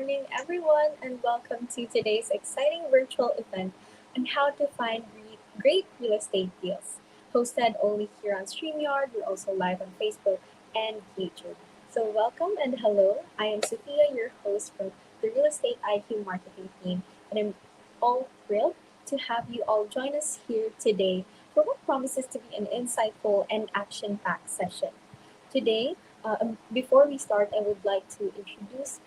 morning, everyone, and welcome to today's exciting virtual event on how to find great real estate deals. Hosted only here on StreamYard, we're also live on Facebook and YouTube. So, welcome and hello. I am Sophia, your host from the Real Estate IQ marketing team, and I'm all thrilled to have you all join us here today for what promises to be an insightful and action packed session. Today, before we start, I would like to introduce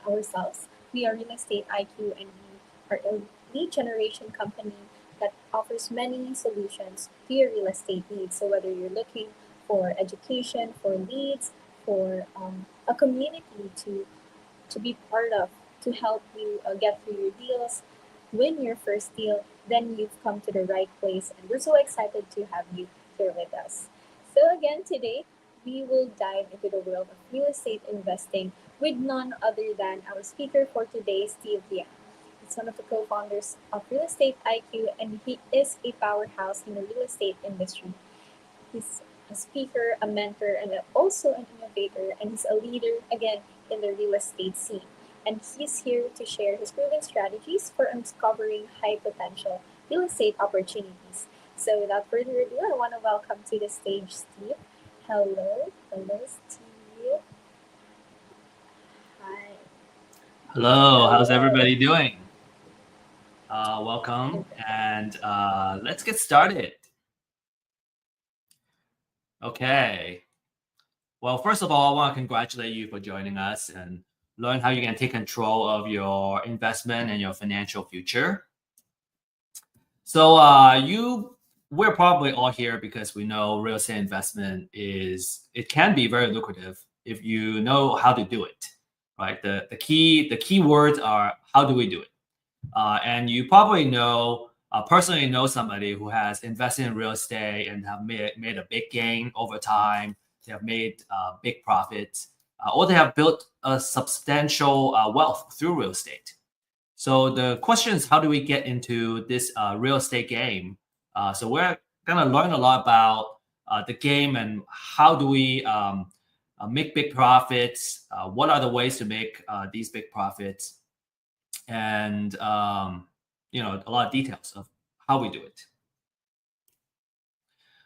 ourselves. We are Real Estate IQ, and we are a lead generation company that offers many solutions to your real estate needs. So whether you're looking for education, for leads, for a community to be part of, to help you get through your deals, win your first deal, then you've come to the right place, and we're so excited to have you here with us. So again, today we will dive into the world of real estate investing with none other than our speaker for today, Steve Liang. He's one of the co-founders of Real Estate IQ, and he is a powerhouse in the real estate industry. He's a speaker, a mentor, and also an innovator, and he's a leader again in the real estate scene. And he's here to share his proven strategies for uncovering high potential real estate opportunities. So, without further ado, I want to welcome to the stage Steve. Hello, Steve. Hi. Hello, how's Hello. everybody doing? Welcome, and let's get started. Okay. Well, first of all, I want to congratulate you for joining us and learn how you can take control of your investment and your financial future. So we're probably all here because we know real estate investment it can be very lucrative if you know how to do it, right? The key words are how do we do it? And you probably personally know somebody who has invested in real estate and have made a big gain over time. They have made big profits, or they have built a substantial wealth through real estate. So the question is, how do we get into this real estate game? So we're going to learn a lot about the game and how do we make big profits. What are the ways to make these big profits? And a lot of details of how we do it.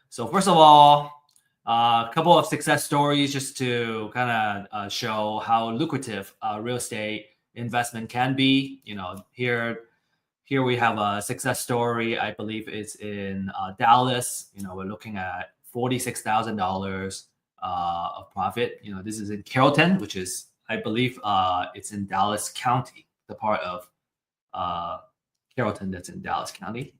So first of all, a couple of success stories just to kind of show how lucrative real estate investment can be. Here we have a success story. I believe it's in Dallas. We're looking at $46,000 of profit. This is in Carrollton, which is, I believe, it's in Dallas County, the part of Carrollton that's in Dallas County.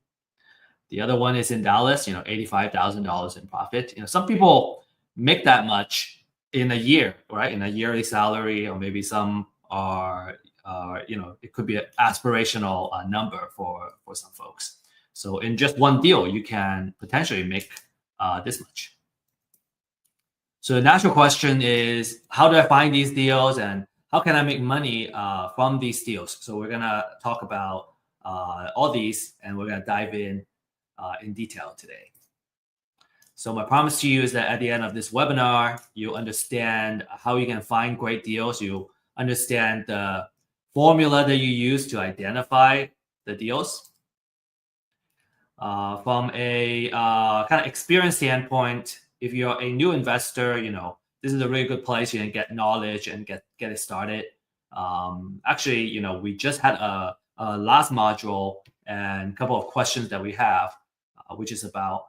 The other one is in Dallas, $85,000 in profit. Some people make that much in a year, right? In a yearly salary, or maybe some are, it could be an aspirational number for some folks. So in just one deal, you can potentially make this much. So the natural question is, how do I find these deals and how can I make money from these deals? So we're going to talk about all these, and we're going to dive in detail today. So my promise to you is that at the end of this webinar, you'll understand how you can find great deals. You understand the formula that you use to identify the deals. From a kind of experience standpoint, if you're a new investor, this is a really good place. You can get knowledge and get it started. Actually, we just had a last module and a couple of questions that we have, which is about,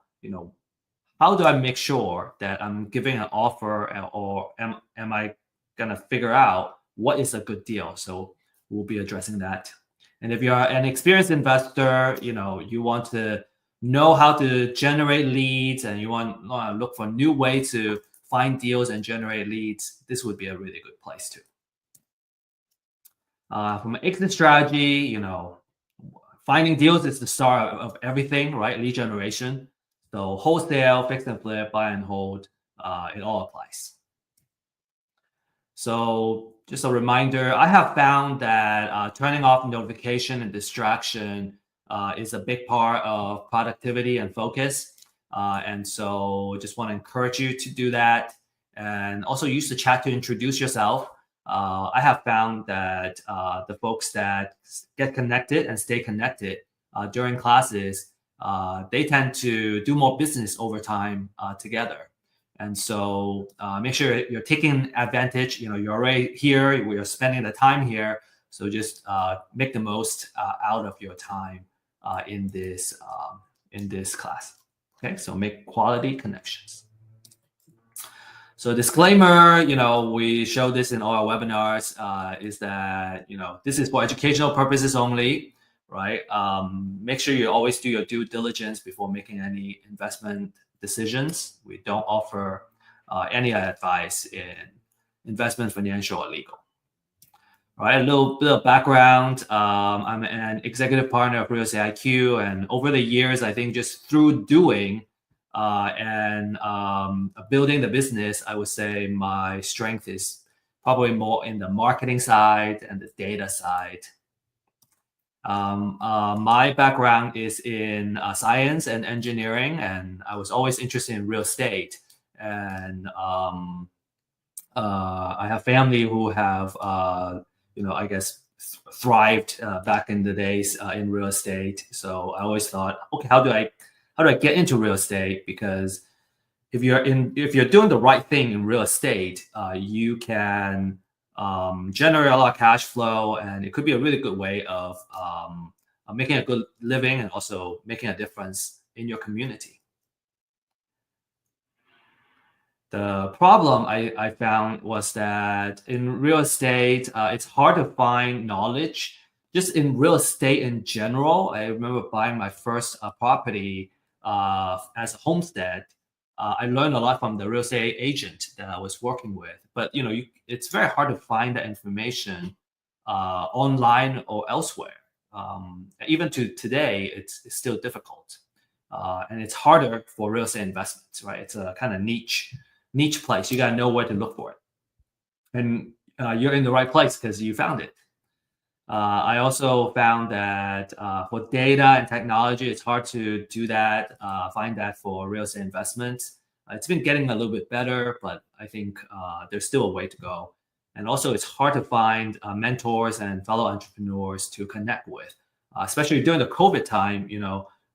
how do I make sure that I'm giving an offer, or am I gonna figure out what is a good deal? So we'll be addressing that. And if you're an experienced investor, you want to know how to generate leads and you want to look for new ways to find deals and generate leads, this would be a really good place too. From an exit strategy, finding deals is the start of everything, right? Lead generation. So wholesale, fix and flip, buy and hold, it all applies. So just a reminder, I have found that turning off notification and distraction is a big part of productivity and focus. And so just want to encourage you to do that. And also use the chat to introduce yourself. I have found that the folks that get connected and stay connected during classes, they tend to do more business over time together. And so make sure you're taking advantage. You're already here. You're spending the time here. So just make the most out of your time in this class. Okay, so make quality connections. So disclaimer, we show this in all our webinars, is that, this is for educational purposes only, right? Make sure you always do your due diligence before making any investment decisions. We don't offer any advice in investment, financial, or legal. All right, a little bit of background. I'm an executive partner of Real Estate IQ, and over the years, I think just through doing and building the business, I would say my strength is probably more in the marketing side and the data side. My background is in science and engineering, and I was always interested in real estate. And I have family who have, I guess, thrived back in the days in real estate. So I always thought, okay, how do I get into real estate? Because if you're doing the right thing in real estate, you can generate a lot of cash flow, and it could be a really good way of making a good living and also making a difference in your community. The problem I found was that in real estate, it's hard to find knowledge. Just in real estate in general, I remember buying my first property as a homestead. I learned a lot from the real estate agent that I was working with. But it's very hard to find that information online or elsewhere. Even to today, it's still difficult, and it's harder for real estate investments. Right? It's a kind of niche place. You got to know where to look for it. And you're in the right place because you found it. I also found that for data and technology, it's hard to do that, find that for real estate investments. It's been getting a little bit better, but I think there's still a way to go. And also, it's hard to find mentors and fellow entrepreneurs to connect with, especially during the COVID time.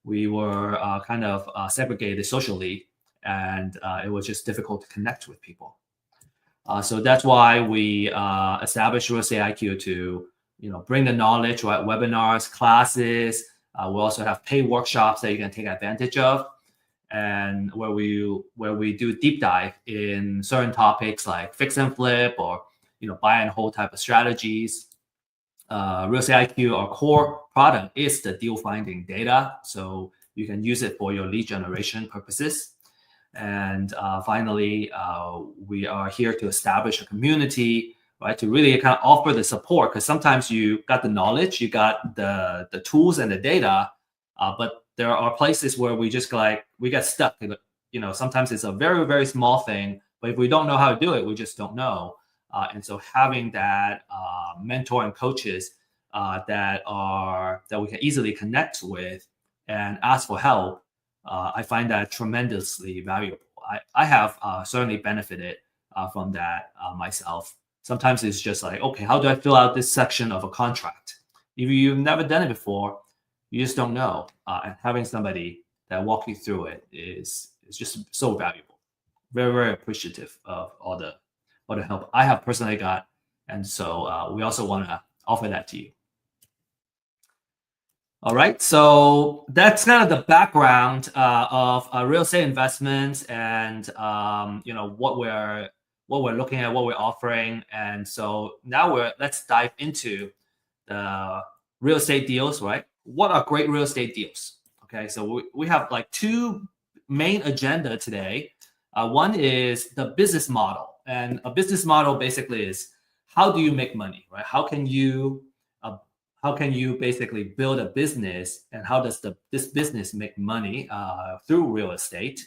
We were kind of segregated socially, and it was just difficult to connect with people. So that's why we established Real Estate IQ to bring the knowledge, right? Webinars, classes. We also have paid workshops that you can take advantage of, and where we do deep dive in certain topics like fix and flip or buy and hold type of strategies. Real Estate IQ, our core product, is the deal finding data, so you can use it for your lead generation purposes. And finally, we are here to establish a community, right, to really kind of offer the support, because sometimes you got the knowledge, you got the tools and the data, but there are places where we just we get stuck. Sometimes it's a very, very small thing, but if we don't know how to do it, we just don't know. And so having that mentor and coaches that we can easily connect with and ask for help, I find that tremendously valuable. I have certainly benefited from that myself. Sometimes it's just like, okay, how do I fill out this section of a contract? If you've never done it before, you just don't know. And having somebody that walk you through it is just so valuable. Very, very appreciative of all the help I have personally got. And so we also want to offer that to you. All right, so that's kind of the background of real estate investments, and what we're looking at, what we're offering. And so now let's dive into the real estate deals, right? What are great real estate deals? Okay, so we have like two main agenda today. One is the business model, and a business model basically is how do you make money, right? How can you basically build a business, and how does this business make money through real estate?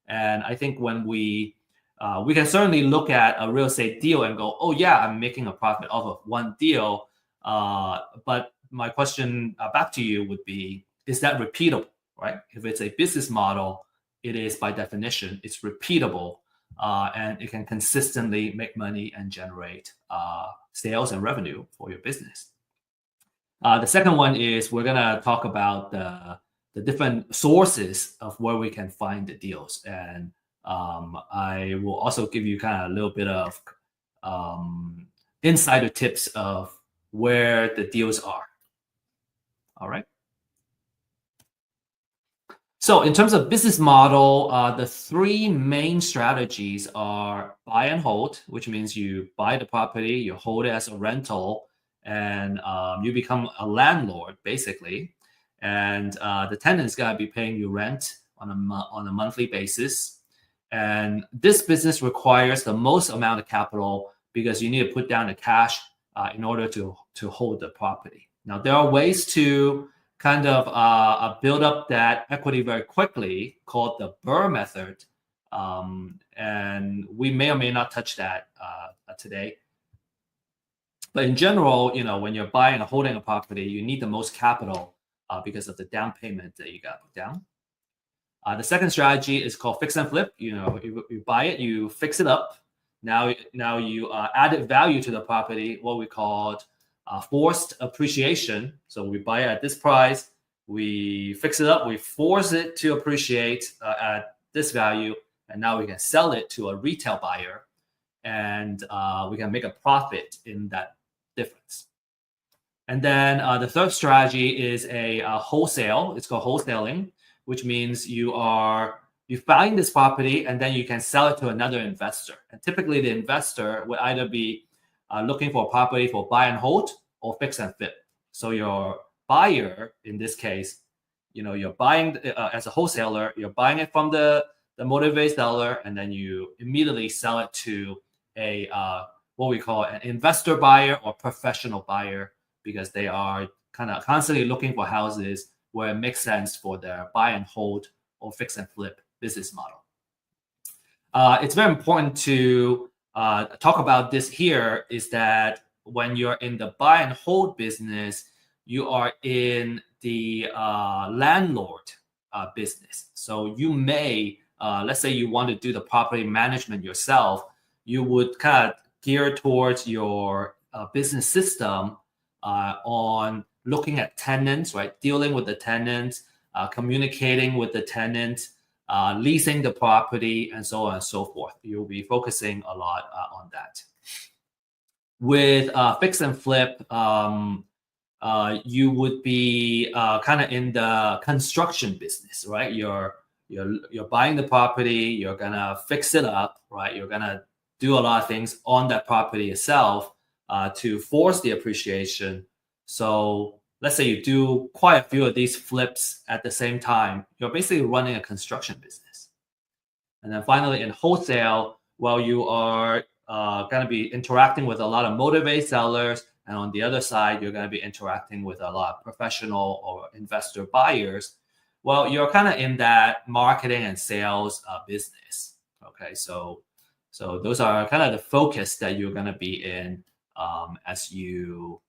And I think when we can certainly look at a real estate deal and go, oh yeah, I'm making a profit off of one deal. But my question back to you would be, is that repeatable, right? If it's a business model, it is by definition, it's repeatable. and it can consistently make money and generate sales and revenue for your business. The second one is we're gonna talk about the different sources of where we can find the deals, and I will also give you kind of a little bit of insider tips of where the deals are. All right. So in terms of business model, the three main strategies are buy and hold, which means you buy the property, you hold it as a rental, and you become a landlord basically. And the tenant is gonna be paying you rent on a monthly basis. And this business requires the most amount of capital because you need to put down the cash in order to hold the property. Now there are ways to kind of build up that equity very quickly, called the Burr method. And we may or may not touch that today. But in general, when you're buying or holding a property, you need the most capital because of the down payment that you got to put down. The second strategy is called fix and flip. You buy it, you fix it up. Now you added value to the property, what we called forced appreciation. So we buy it at this price, we fix it up, we force it to appreciate at this value, and now we can sell it to a retail buyer, and we can make a profit in that difference. And then the third strategy is a wholesale. It's called wholesaling, which means you find this property and then you can sell it to another investor. And typically the investor would either be looking for a property for buy and hold or fix and flip. So your buyer, in this case, you're buying as a wholesaler, you're buying it from the motivated seller, and then you immediately sell it to a what we call an investor buyer or professional buyer, because they are kind of constantly looking for houses where it makes sense for their buy and hold or fix and flip business model. It's very important to talk about this here, is that when you're in the buy and hold business, you are in the landlord business. So you may, let's say you want to do the property management yourself, you would kind of gear towards your business system on looking at tenants, right? Dealing with the tenants, communicating with the tenants, leasing the property, and so on and so forth. You'll be focusing a lot on that. With fix and flip, you would be kind of in the construction business, right? You're buying the property, you're gonna fix it up, right? You're gonna do a lot of things on that property itself to force the appreciation. So let's say you do quite a few of these flips at the same time, you're basically running a construction business. And then finally, in wholesale, well, you are going to be interacting with a lot of motivated sellers. And on the other side, you're going to be interacting with a lot of professional or investor buyers. Well, you're kind of in that marketing and sales business. Okay, so those are kind of the focus that you're going to be in as you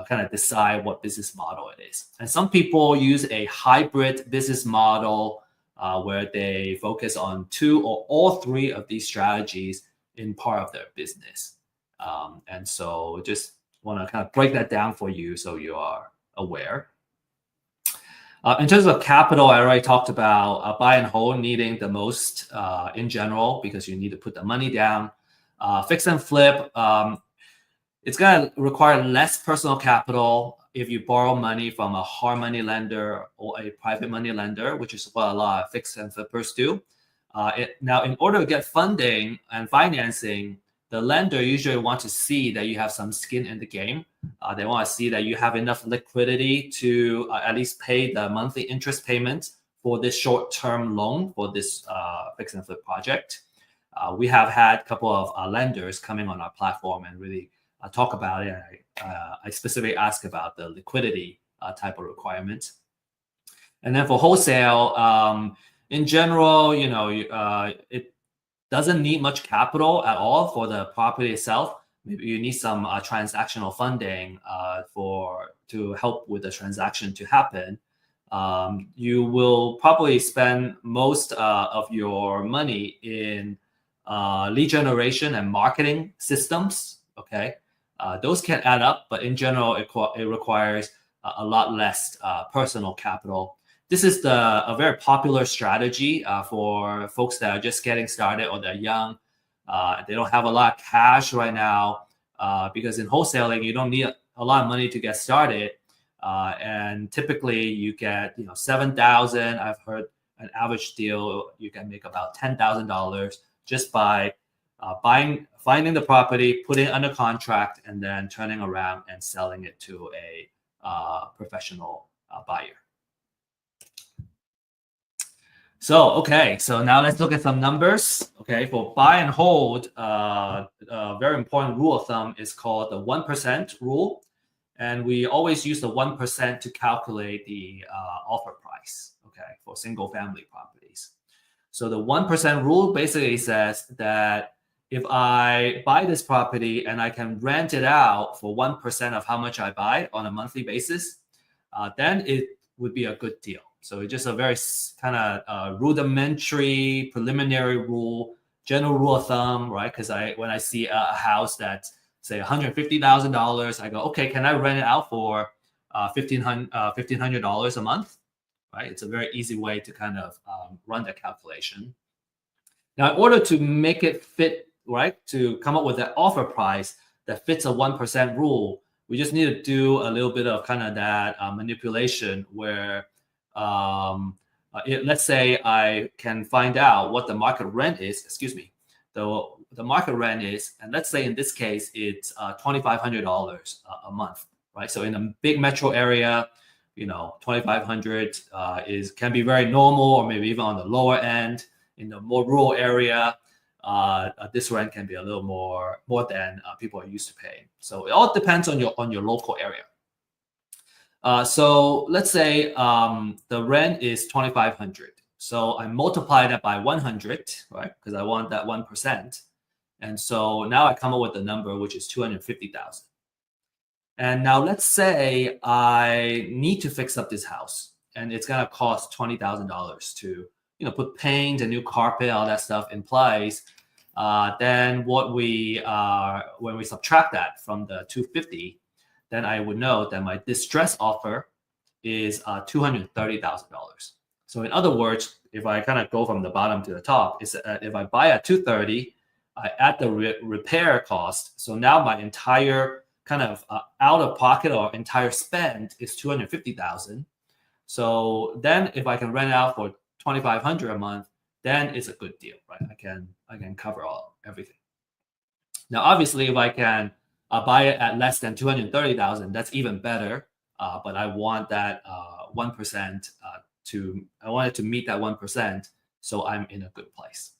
kind of decide what business model it is. And some people use a hybrid business model where they focus on two or all three of these strategies in part of their business. And so just want to kind of break that down for you so you are aware. In terms of capital, I already talked about buy and hold needing the most in general, because you need to put the money down. Fix and flip, it's going to require less personal capital if you borrow money from a hard money lender or a private money lender, which is what a lot of fix and flippers do. Now, in order to get funding and financing, the lender usually wants to see that you have some skin in the game. They want to see that you have enough liquidity to at least pay the monthly interest payments for this short-term loan for this fix and flip project. We have had a couple of lenders coming on our platform and really talk about it. I specifically ask about the liquidity type of requirements. And then for wholesale, in general, it doesn't need much capital at all for the property itself. Maybe you need some transactional funding to help with the transaction to happen. You will probably spend most of your money in lead generation and marketing systems. Okay, those can add up, but in general, it requires a lot less personal capital. This is a very popular strategy for folks that are just getting started or they're young. They don't have a lot of cash right now because in wholesaling, you don't need a lot of money to get started. And typically you get 7,000. I've heard an average deal you can make about $10,000 just by finding the property, putting it under contract, and then turning around and selling it to a professional buyer. So, okay, so now let's look at some numbers. Okay, for buy and hold, a very important rule of thumb is called the 1% rule. And we always use the 1% to calculate the offer price, okay, for single family properties. So the 1% rule basically says that if I buy this property and I can rent it out for 1% of how much I buy on a monthly basis, then it would be a good deal. So it's just a very kind of rudimentary, preliminary rule, general rule of thumb, right? Because when I see a house that's say $150,000, I go, okay, can I rent it out for $1,500 a month? Right? It's a very easy way to kind of run that calculation. Now, in order to make it fit, right, to come up with that offer price that fits a 1% rule, we just need to do a little bit of kind of that manipulation where let's say I can find out what the market rent is, the market rent is, and let's say in this case, it's $2,500 a month, right? So in a big metro area, $2,500 can be very normal, or maybe even on the lower end. In the more rural area, this rent can be a little more than people are used to paying. So it all depends on your local area. So let's say the rent is $2,500. So I multiply that by 100, right? Because I want that 1%. And so now I come up with a number which is 250,000. And now let's say I need to fix up this house, and it's gonna cost $20,000 to put paint, a new carpet, all that stuff in place. Then when we subtract that from the 250, then I would know that my distress offer is $230,000. So in other words, if I kind of go from the bottom to the top, is if I buy at 230, I add the repair cost. So now my entire kind of out of pocket or entire spend is 250,000. So then if I can rent out for 2,500 a month, then it's a good deal, right? I can cover everything. Now, obviously, if I can buy it at less than 230,000, that's even better. But I want that 1% I want it to meet that 1%, so I'm in a good place.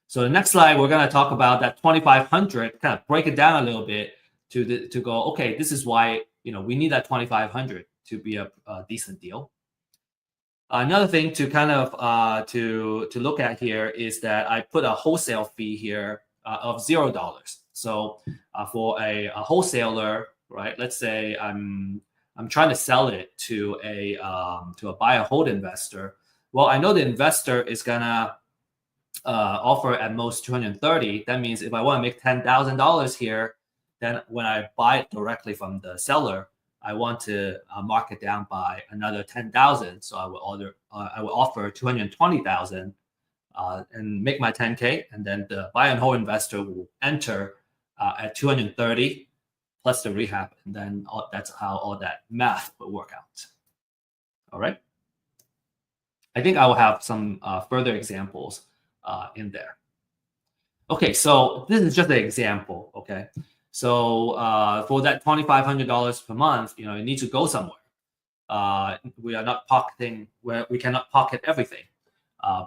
So the next slide, we're going to talk about that 2,500, kind of break it down a little bit to go, okay, this is why we need that 2,500 to be a decent deal. Another thing to kind of to look at here is that I put a wholesale fee here of $0. So for a wholesaler, right? Let's say I'm trying to sell it to a buy and hold investor. Well, I know the investor is gonna offer at most 230. That means if I want to make $10,000 here, then when I buy it directly from the seller, I want to mark it down by another 10,000. So I will offer 220,000 and make my 10K, and then the buy and hold investor will enter at 230 plus the rehab, and then that's how all that math will work out. All right. I think I will have some further examples in there. Okay, so this is just an example. Okay, so for that $2,500 per month, it needs to go somewhere. We are not pocketing where we cannot pocket everything,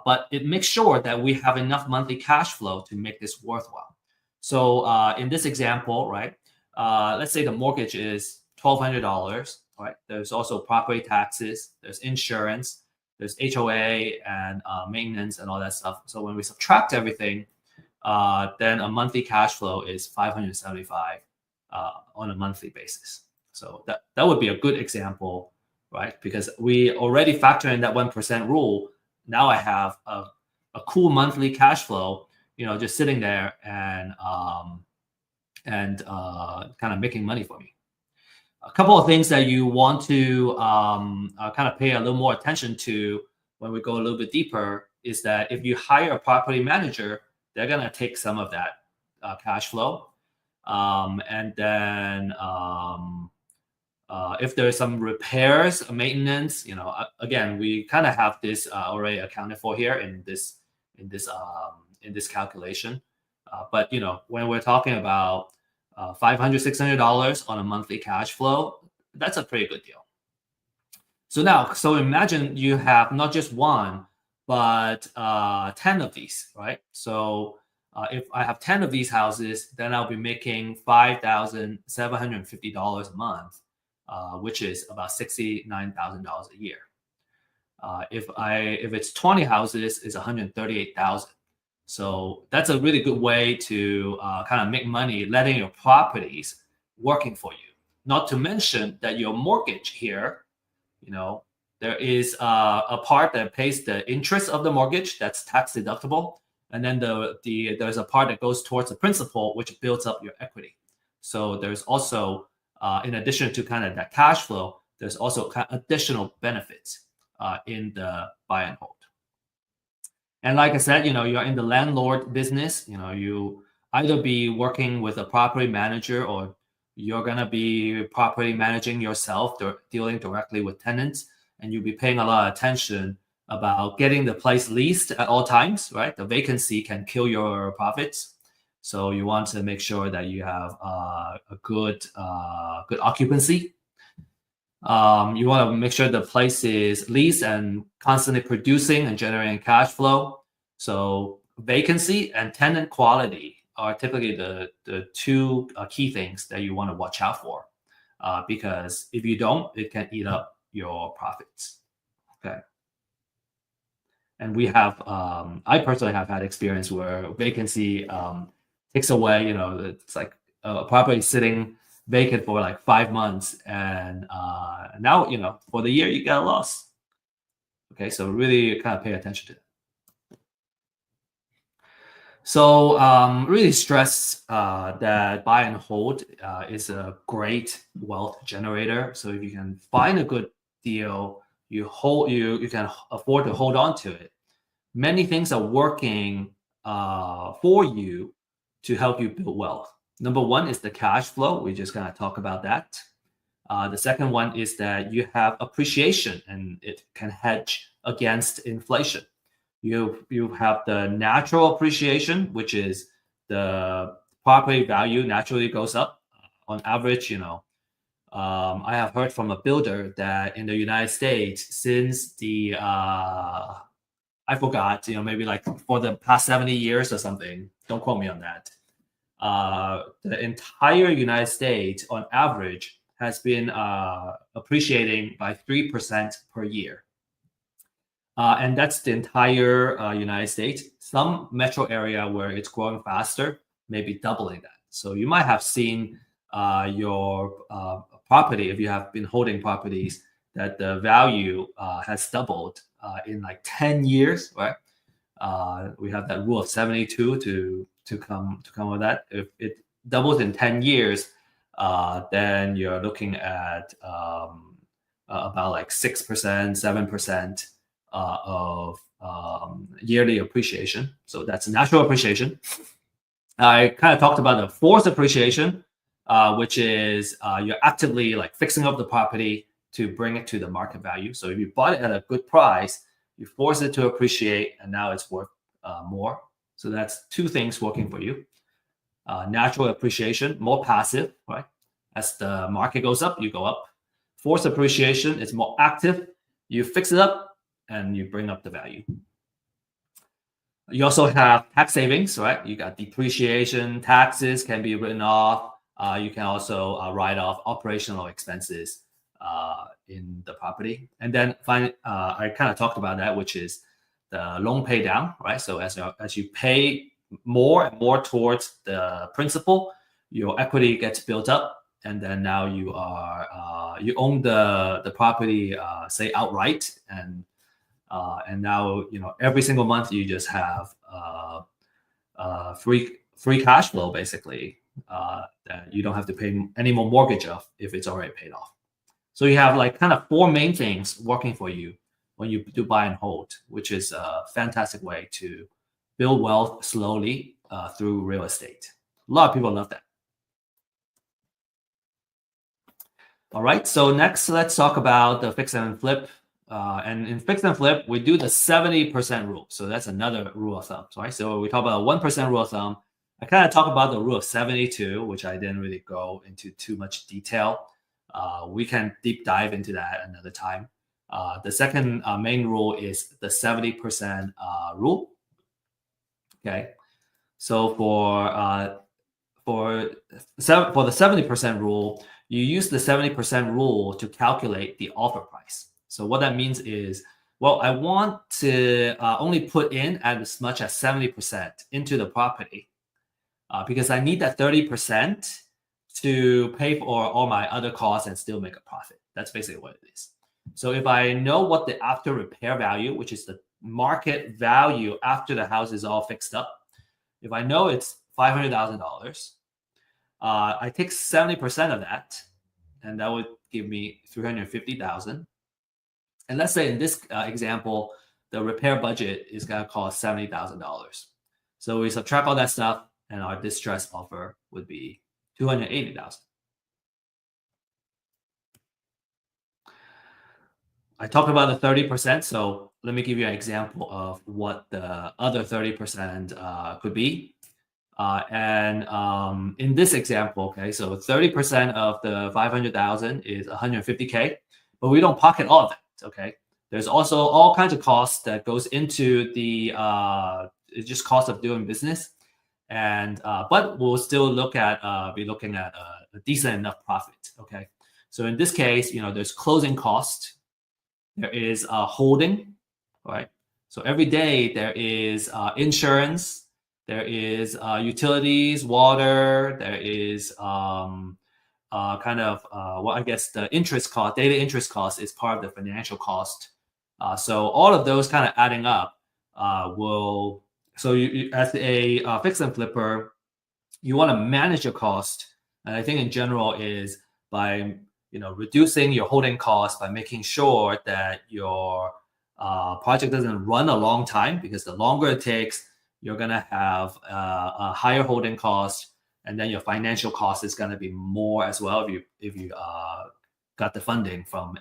but it makes sure that we have enough monthly cash flow to make this worthwhile. So in this example, right, let's say the mortgage is $1,200. Right, there's also property taxes, there's insurance, there's HOA and maintenance and all that stuff. So when we subtract everything, then a monthly cash flow is $575 on a monthly basis. So that would be a good example, right? Because we already factor in that 1% rule. Now I have a cool monthly cash flow, just sitting there and kind of making money for me. A couple of things that you want to kind of pay a little more attention to when we go a little bit deeper is that if you hire a property manager, they're going to take some of that cash flow. And then if there's some repairs, maintenance, again, we kind of have this already accounted for here in this calculation. But when we're talking about $500, $600 on a monthly cash flow, that's a pretty good deal. So imagine you have not just one, but 10 of these, right? So if I have 10 of these houses, then I'll be making $5,750 a month, which is about $69,000 a year. If it's 20 houses, it's $138,000. So that's a really good way to kind of make money, letting your properties working for you. Not to mention that your mortgage here, there is a part that pays the interest of the mortgage that's tax deductible, and then there's a part that goes towards the principal, which builds up your equity. So there's also, in addition to kind of that cash flow, there's also kind of additional benefits in the buy and hold. And like I said, you're in the landlord business. You either be working with a property manager or you're going to be property managing yourself, dealing directly with tenants, and you'll be paying a lot of attention about getting the place leased at all times, right? The vacancy can kill your profits. So you want to make sure that you have a good occupancy. You want to make sure the place is leased and constantly producing and generating cash flow. So vacancy and tenant quality are typically the two key things that you want to watch out for, because if you don't, it can eat up your profits. Okay. And we have, I personally have had experience where vacancy takes away, it's like a property sitting vacant for like 5 months, and now for the year you get a loss. Okay, so really kind of pay attention to it. So really stress that buy and hold is a great wealth generator. So if you can find a good deal, you can afford to hold on to it. Many things are working for you to help you build wealth. Number one is the cash flow. We just kind of talk about that. The second one is that you have appreciation, and it can hedge against inflation. You have the natural appreciation, which is the property value naturally goes up. On average, I have heard from a builder that in the United States, since the I forgot, maybe like for the past 70 years or something, don't quote me on that. The entire United States, on average, has been appreciating by 3% per year. And that's the entire United States. Some metro area where it's growing faster, maybe doubling that. So you might have seen your property, if you have been holding properties, that the value has doubled in like 10 years, right? We have that rule of 72 to come with that. If it doubles in 10 years, then you're looking at about like 6%, 7% of yearly appreciation. So that's natural appreciation. I kind of talked about the forced appreciation, which is you're actively like fixing up the property to bring it to the market value. So if you bought it at a good price, you force it to appreciate, and now it's worth more. So that's two things working for you. Natural appreciation, more passive, right? As the market goes up, you go up. Forced appreciation is more active. You fix it up and you bring up the value. You also have tax savings, right? You got depreciation, taxes can be written off. You can also write off operational expenses in the property. And then finally, I kind of talked about that, which is the loan pay down, right? So as you pay more and more towards the principal, your equity gets built up, and then now you own the property, say outright, and And now, every single month you just have free cash flow, basically, that you don't have to pay any more mortgage of if it's already paid off. So you have like kind of four main things working for you when you do buy and hold, which is a fantastic way to build wealth slowly through real estate. A lot of people love that. All right, so next let's talk about the fix and flip. And in fix and flip, we do the 70% rule. So that's another rule of thumb, right? So we talk about a 1% rule of thumb. I kind of talk about the rule of 72, which I didn't really go into too much detail. We can deep dive into that another time. The second main rule is the 70% rule. Okay, so for the 70% rule, you use the 70% rule to calculate the offer price. So what that means is, well, I want to only put in as much as 70% into the property because I need that 30% to pay for all my other costs and still make a profit. That's basically what it is. So if I know what the after repair value, which is the market value after the house is all fixed up, if I know it's $500,000, I take 70% of that, and that would give me $350,000. And let's say in this example, the repair budget is going to cost $70,000. So we subtract all that stuff, and our distress offer would be $280,000. I talked about the 30%, so let me give you an example of what the other 30% could be. In this example, okay, so 30% of the 500,000 is 150K, but we don't pocket all of that, okay? There's also all kinds of costs that goes into the just cost of doing business, and but we'll still be looking at a decent enough profit, okay? So in this case, there's closing cost, there is holding, right? So every day there is insurance. There is utilities, water. There is I guess the interest cost, daily interest cost is part of the financial cost. So all of those kind of adding up will. So you as a fix and flipper, you want to manage your cost, and I think in general is by reducing your holding costs by making sure that your project doesn't run a long time, because the longer it takes, you're going to have a higher holding cost, and then your financial cost is going to be more as well if you got the funding from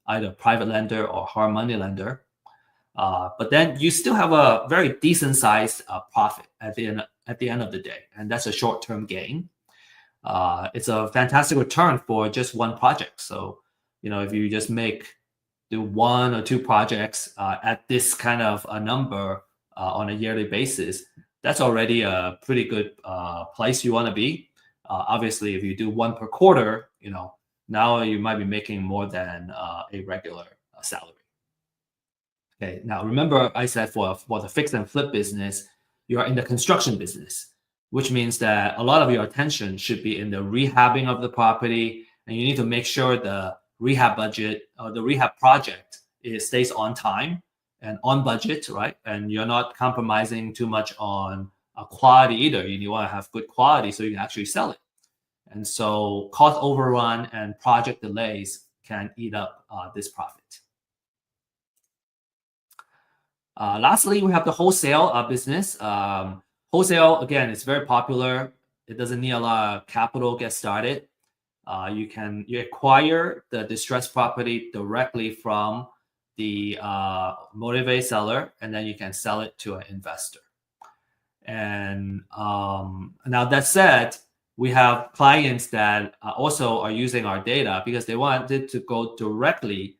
either private lender or hard money lender. But then you still have a very decent sized profit at the end of the day, and that's a short-term gain. It's a fantastic return for just one project. So if you just do one or two projects at this kind of a number on a yearly basis, that's already a pretty good place you want to be. Obviously, if you do one per quarter, now you might be making more than a regular salary. Okay, now remember I said for the fix and flip business, you are in the construction business, which means that a lot of your attention should be in the rehabbing of the property, and you need to make sure the rehab budget or the rehab project stays on time and on budget, right? And you're not compromising too much on quality either. You want to have good quality so you can actually sell it. And so cost overrun and project delays can eat up this profit. Lastly, we have the wholesale business. Wholesale, again, is very popular. It doesn't need a lot of capital to get started. You acquire the distressed property directly from the motivated seller, and then you can sell it to an investor. And now that said, we have clients that also are using our data because they wanted to go directly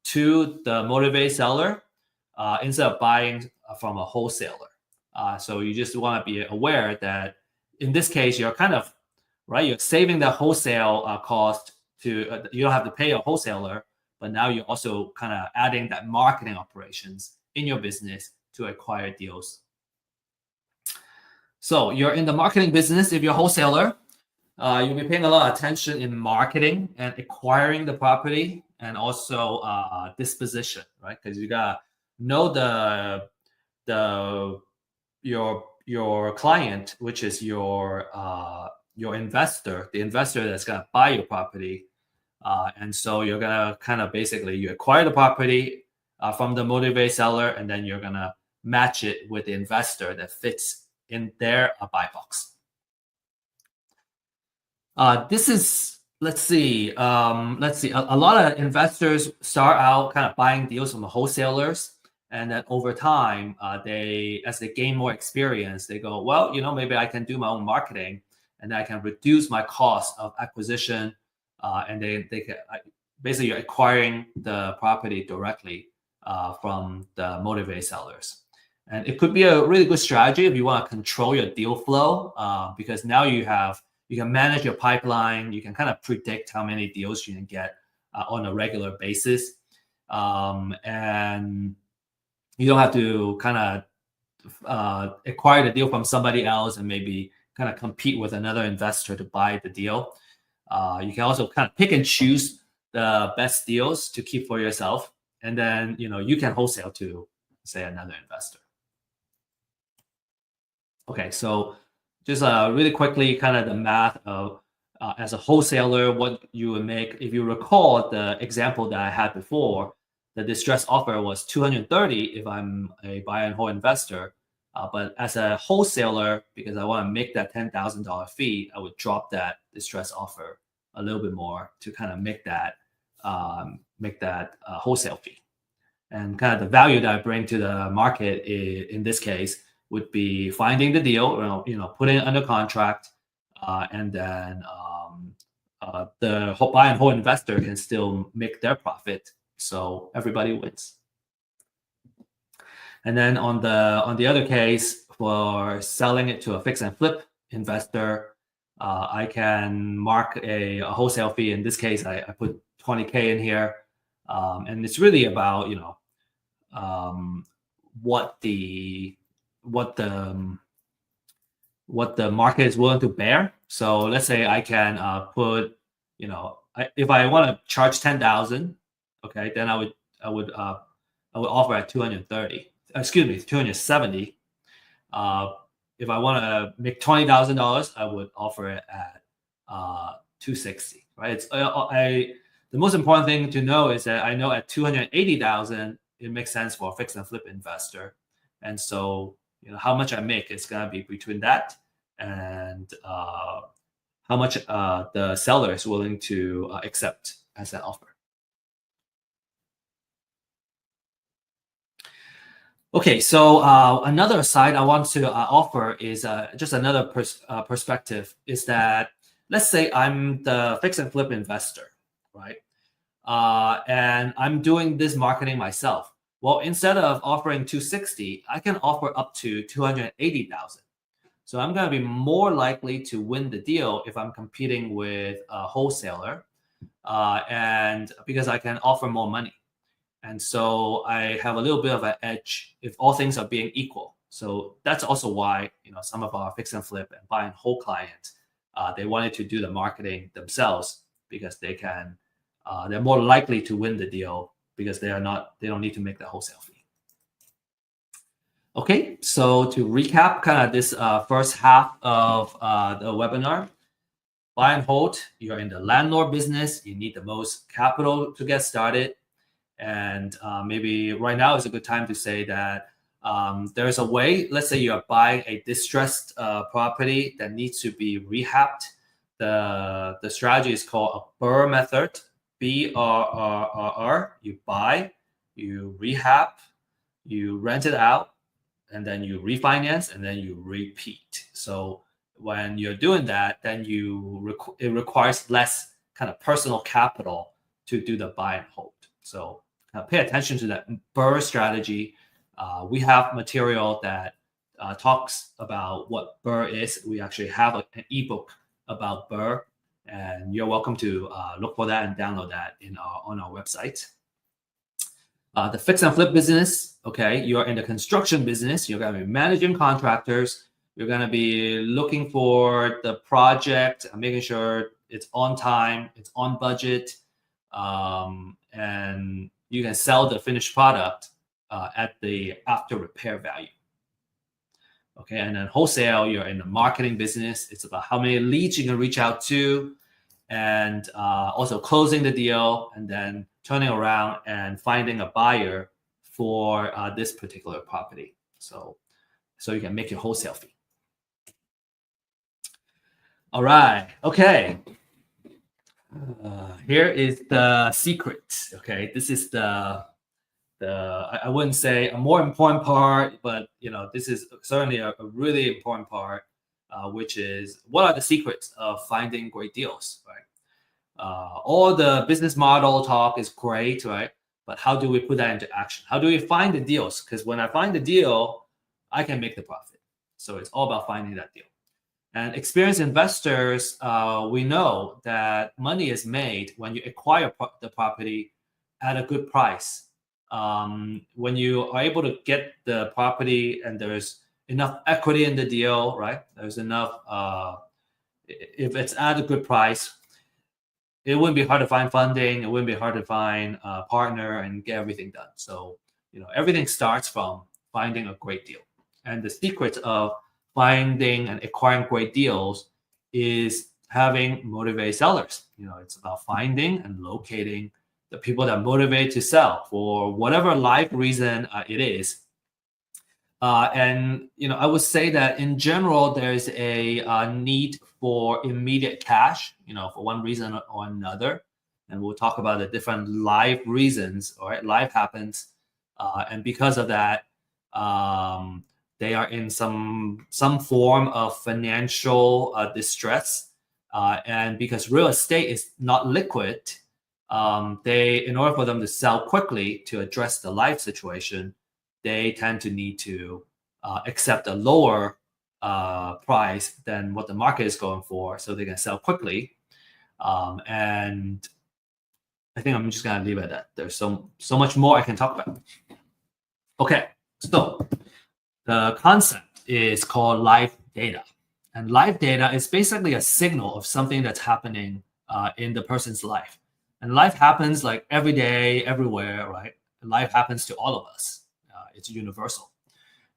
to the motivated seller instead of buying from a wholesaler. So you just want to be aware that in this case, you're kind of you're saving the wholesale cost to you don't have to pay a wholesaler, but now you're also kind of adding that marketing operations in your business to acquire deals. So you're in the marketing business. If you're a wholesaler, you'll be paying a lot of attention in marketing and acquiring the property. and also disposition, right? Because you gotta know the your client, which is your investor, the investor that's gonna buy your property. And so you're gonna kind of basically you acquire the property from the motivated seller, and then you're gonna match it with the investor that fits in their buy box. This is let's see. A lot of investors start out kind of buying deals from the wholesalers, and then over time, as they gain more experience, they go, well, maybe I can do my own marketing, and I can reduce my cost of acquisition, and they can basically you're acquiring the property directly from the motivated sellers. And it could be a really good strategy if you want to control your deal flow, because now you can manage your pipeline. You can kind of predict how many deals you can get on a regular basis. And you don't have to kind of acquire the deal from somebody else and maybe kind of compete with another investor to buy the deal. You can also kind of pick and choose the best deals to keep for yourself. And then, you can wholesale to, say, another investor. Okay, so just really quickly, kind of the math of as a wholesaler, what you would make. If you recall the example that I had before, the distress offer was 230 if I'm a buy and hold investor. But as a wholesaler, because I want to make that $10,000 fee, I would drop that distress offer a little bit more to kind of make that wholesale fee. And kind of the value that I bring to the market in this case would be finding the deal, putting it under contract, and then the buy and hold investor can still make their profit, so everybody wins. And then on the other case, for selling it to a fix and flip investor, I can mark a wholesale fee. In this case, I put $20K in here, and it's really about what the market is willing to bear. So let's say I can put, if I want to charge 10,000, okay, then I would offer at 230. Excuse me, 270. If I want to make $20,000, I would offer it at 260. Right? The most important thing to know is that I know at 280,000 it makes sense for a fix and flip investor, and so how much I make is gonna be between that and how much the seller is willing to accept as an offer. Okay, so another side I want to offer is just another perspective, is that let's say I'm the fix and flip investor, right? And I'm doing this marketing myself. Well, instead of offering 260, I can offer up to 280,000. So I'm going to be more likely to win the deal if I'm competing with a wholesaler, and because I can offer more money. And so I have a little bit of an edge if all things are being equal. So that's also why some of our fix and flip and buy and hold clients, they wanted to do the marketing themselves, because they're more likely to win the deal because they don't need to make the wholesale fee. Okay, so to recap kind of this first half of the webinar, buy and hold, you're in the landlord business, you need the most capital to get started. And maybe right now is a good time to say that there's a way, let's say you're buying a distressed property that needs to be rehabbed. The strategy is called a BRRRR method, BRRRR. You buy, you rehab, you rent it out, and then you refinance, and then you repeat. So when you're doing that, then it requires less kind of personal capital to do the buy and hold. So pay attention to that BRRRR strategy. We have material that talks about what BRRRR is. We actually have an ebook about BRRRR, and you're welcome to look for that and download that on our website. The fix and flip business, okay, you're in the construction business. You're going to be managing contractors. You're going to be looking for the project, making sure it's on time, it's on budget, and you can sell the finished product at the after repair value. Okay, and then wholesale, you're in the marketing business. It's about how many leads you can reach out to, and also closing the deal, and then turning around and finding a buyer for this particular property. So you can make your wholesale fee. All right. Okay. Here is the secret. Okay, this is the I wouldn't say a more important part, but this is certainly a really important part, which is what are the secrets of finding great deals, right? All the business model talk is great, right? But how do we put that into action? How do we find the deals? Because when I find the deal, I can make the profit. So it's all about finding that deal. And experienced investors, we know that money is made when you acquire the property at a good price. When you are able to get the property and there's enough equity in the deal, right? There's enough, if it's at a good price, it wouldn't be hard to find funding. It wouldn't be hard to find a partner and get everything done. So, everything starts from finding a great deal. And the secret of finding and acquiring great deals is having motivated sellers. It's about finding and locating the people that motivate to sell for whatever life reason it is. And I would say that in general, there's a need for immediate cash, for one reason or another. And we'll talk about the different life reasons. All right, life happens, and because of that, they are in some form of financial distress. And because real estate is not liquid, in order for them to sell quickly to address the life situation, they tend to need to accept a lower price than what the market is going for, so they can sell quickly. And I think I'm just gonna leave it at that. There's so much more I can talk about. Okay, so the concept is called live data, and live data is basically a signal of something that's happening in the person's life. And life happens like every day, everywhere, right? Life happens to all of us. It's universal.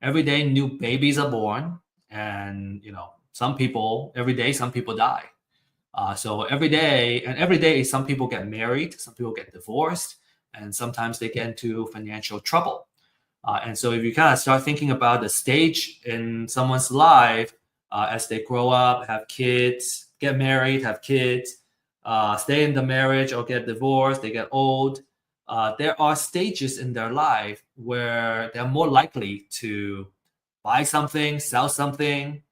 Every day, new babies are born, and some people die. So every day, some people get married, some people get divorced, and sometimes they get into financial trouble. And so if you kind of start thinking about the stage in someone's life as they grow up, have kids, get married, have kids, stay in the marriage or get divorced, they get old. There are stages in their life where they're more likely to buy something, sell something,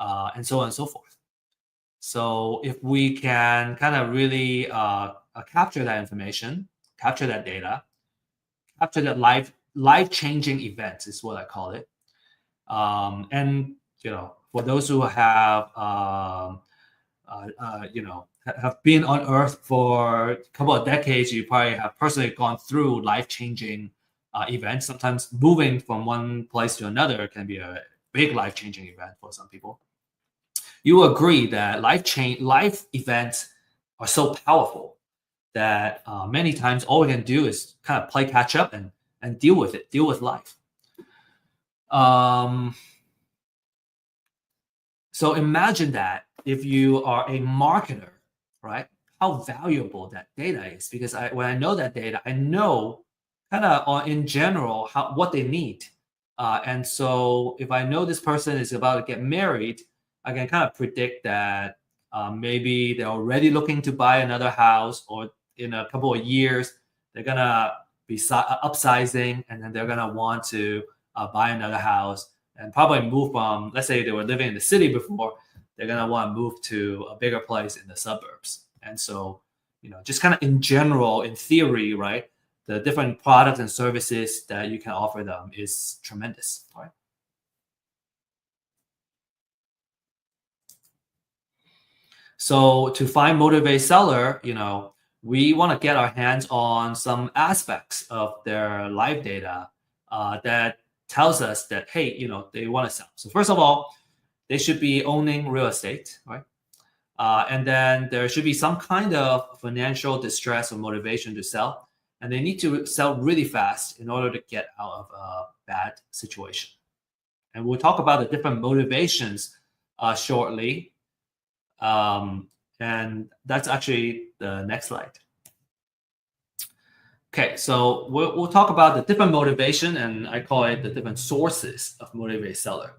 and so on and so forth. So if we can kind of really capture that information, capture that data, capture that life-changing events is what I call it. And for those who have have been on Earth for a couple of decades, you probably have personally gone through life-changing events. Sometimes moving from one place to another can be a big life-changing event for some people. You agree that life events are so powerful that many times all we can do is kind of play catch up and deal with it, deal with life. So imagine that if you are a marketer, right? How valuable that data is, because when I know that data, I know kind of in general what they need. And so if I know this person is about to get married, I can kind of predict that maybe they're already looking to buy another house, or in a couple of years, they're going to be upsizing, and then they're going to want to buy another house and probably move from, let's say they were living in the city before, they're going to want to move to a bigger place in the suburbs. And so, just kind of in general, in theory, right, the different products and services that you can offer them is tremendous, right? So to find motivated seller, we want to get our hands on some aspects of their live data that tells us that, hey, they want to sell. So first of all, they should be owning real estate, right? And then there should be some kind of financial distress or motivation to sell. and they need to sell really fast in order to get out of a bad situation. And we'll talk about the different motivations shortly. And that's actually the next slide. Okay, so we'll talk about the different motivation, and I call it the different sources of motivated seller.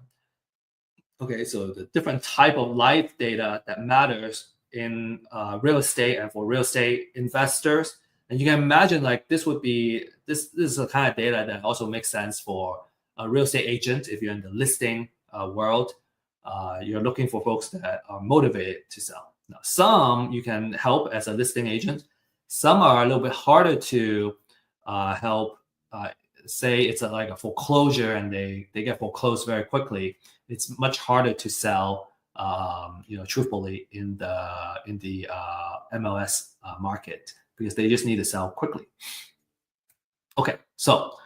Okay, so the different type of live data that matters in real estate and for real estate investors. And you can imagine like this is the kind of data that also makes sense for a real estate agent. If you're in the listing world, you're looking for folks that are motivated to sell. Now, some you can help as a listing agent. Some are a little bit harder to help. Say it's like a foreclosure and they get foreclosed very quickly. It's much harder to sell, truthfully in the MLS market because they just need to sell quickly. Okay, so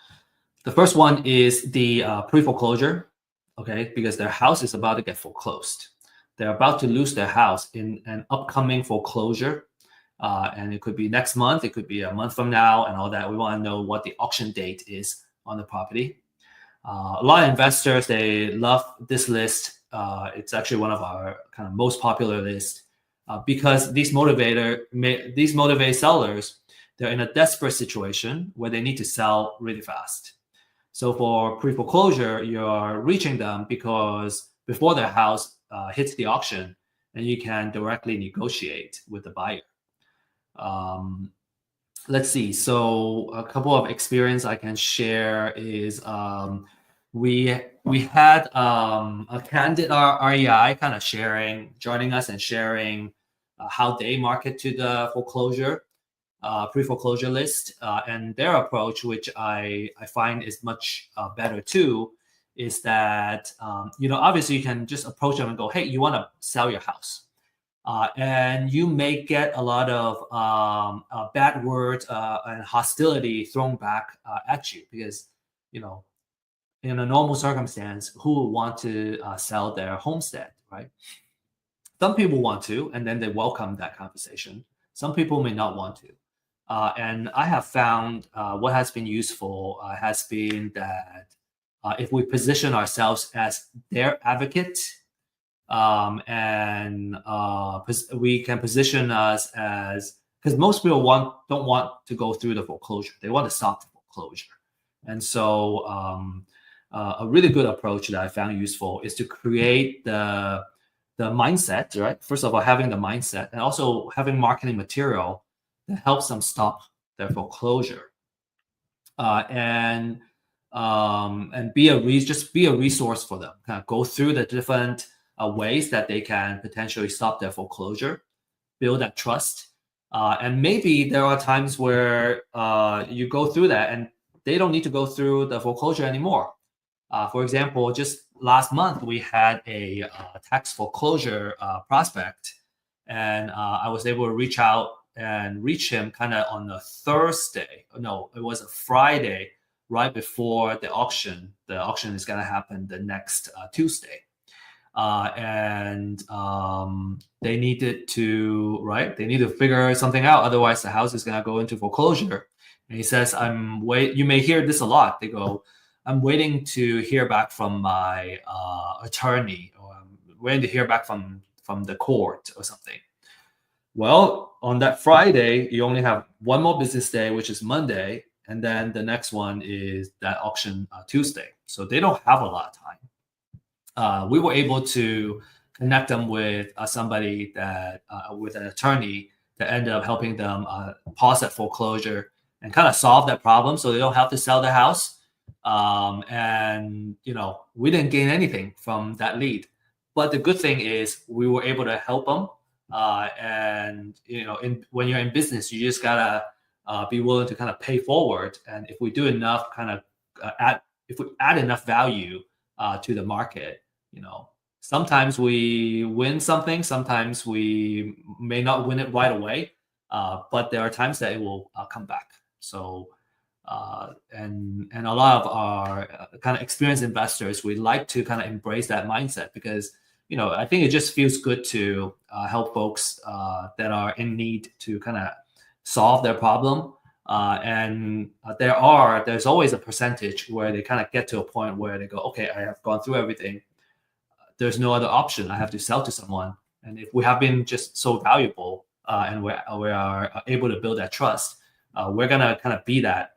the first one is the pre-foreclosure. Okay, because their house is about to get foreclosed. They're about to lose their house in an upcoming foreclosure. And it could be next month, it could be a month from now, and all that. We want to know what the auction date is on the property. A lot of investors, they love this list. It's actually one of our kind of most popular lists because these motivated sellers, they're in a desperate situation where they need to sell really fast. So for pre-foreclosure, you're reaching them because before their house hits the auction, and you can directly negotiate with the buyer. Let's see. So a couple of experience I can share is we had a candid REI kind of joining us and sharing how they market to the foreclosure pre-foreclosure list, and their approach, which I find is much better too, is that obviously you can just approach them and go, hey, you want to sell your house. And you may get a lot of bad words and hostility thrown back at you because, in a normal circumstance, who would want to sell their homestead, right? Some people want to, and then they welcome that conversation. Some people may not want to. And I have found what has been useful has been that if we position ourselves as their advocate, we can position us as, because most people don't want to go through the foreclosure. They want to stop the foreclosure. And so a really good approach that I found useful is to create the mindset, right? First of all, having the mindset and also having marketing material that helps them stop their foreclosure. And be a resource for them. Kind of go through the different ways that they can potentially stop their foreclosure, build that trust. And maybe there are times where you go through that and they don't need to go through the foreclosure anymore. For example, just last month, we had a tax foreclosure prospect, and I was able to reach out and reach him kind of on a Thursday. No, it was a Friday right before the auction. The auction is going to happen the next Tuesday. And they needed to figure something out. Otherwise, the house is going to go into foreclosure. And he says, you may hear this a lot. They go, I'm waiting to hear back from my attorney, or I'm waiting to hear back from the court or something. Well, on that Friday, you only have one more business day, which is Monday. And then the next one is that auction Tuesday. So they don't have a lot of time. We were able to connect them with somebody that, with an attorney that ended up helping them pause that foreclosure and kind of solve that problem so they don't have to sell the house. And, we didn't gain anything from that lead. But the good thing is we were able to help them. And, when you're in business, you just gotta be willing to kind of pay forward. And if we do enough if we add enough value to the market, sometimes we win something, sometimes we may not win it right away, but there are times that it will come back. So, and a lot of our kind of experienced investors, we like to kind of embrace that mindset because, I think it just feels good to help folks that are in need to kind of solve their problem. And there's always a percentage where they kind of get to a point where they go, okay, I have gone through everything. There's no other option. I have to sell to someone. And if we have been just so valuable and we are able to build that trust, we're gonna kind of be that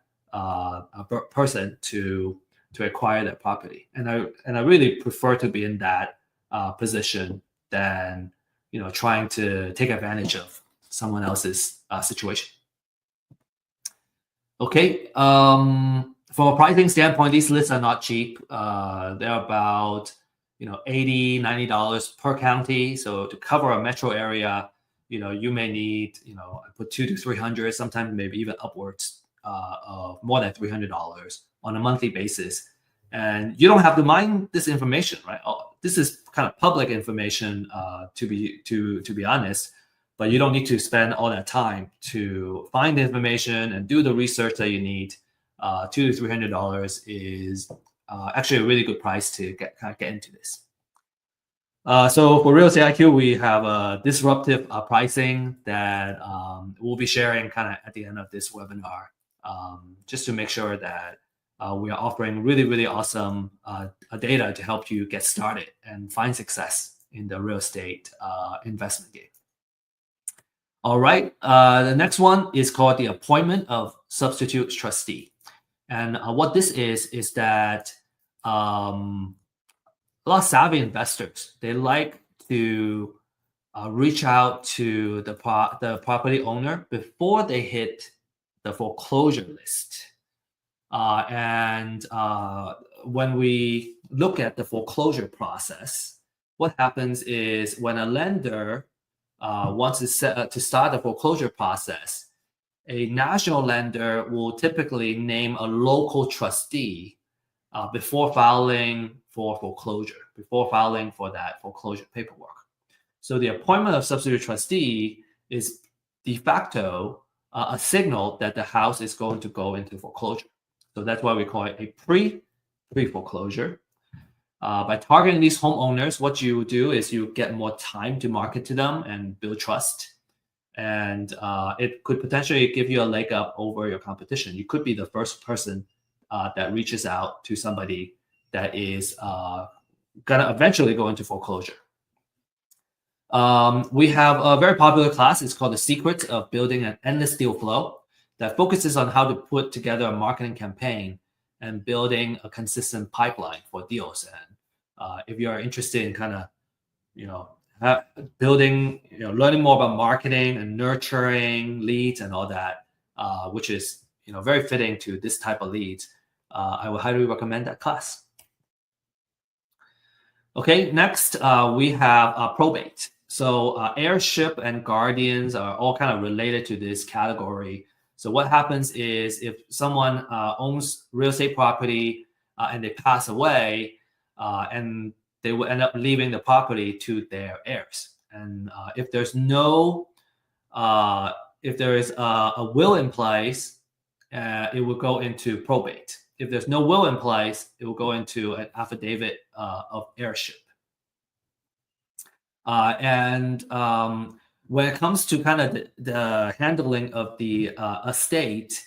person to acquire that property. And I really prefer to be in that position than trying to take advantage of someone else's situation. Okay. From a pricing standpoint, these lists are not cheap. They're about $80, $90 per county. So to cover a metro area, you may need I put $200 to $300, sometimes maybe even upwards of more than $300 on a monthly basis. And you don't have to mine this information, right? This is kind of public information, to be honest. But you don't need to spend all that time to find the information and do the research that you need. $200 to $300 is actually a really good price to get into this. So for Real Estate IQ, we have a disruptive pricing that we'll be sharing kind of at the end of this webinar, just to make sure that we are offering really, really awesome data to help you get started and find success in the real estate investment game. All right, the next one is called the appointment of substitute trustee. And what this is that a lot of savvy investors, they like to reach out to the property owner before they hit the foreclosure list. And when we look at the foreclosure process, what happens is when a lender wants to start the foreclosure process, a national lender will typically name a local trustee before filing for foreclosure, before filing for that foreclosure paperwork. So the appointment of substitute trustee is de facto a signal that the house is going to go into foreclosure. So that's why we call it a pre-foreclosure. By targeting these homeowners, what you do is you get more time to market to them and build trust. And it could potentially give you a leg up over your competition. You could be the first person that reaches out to somebody that is going to eventually go into foreclosure. We have a very popular class. It's called The Secret of Building an Endless Deal Flow, that focuses on how to put together a marketing campaign and building a consistent pipeline for deals. And if you are interested in kind of, building, learning more about marketing and nurturing leads and all that, which is, very fitting to this type of leads, I would highly recommend that class. Okay, next we have probate. So heirship and guardians are all kind of related to this category. So what happens is if someone owns real estate property and they pass away, and they will end up leaving the property to their heirs. And if there is a will in place, it will go into probate. If there's no will in place, it will go into an affidavit of heirship. And when it comes to kind of the handling of the estate,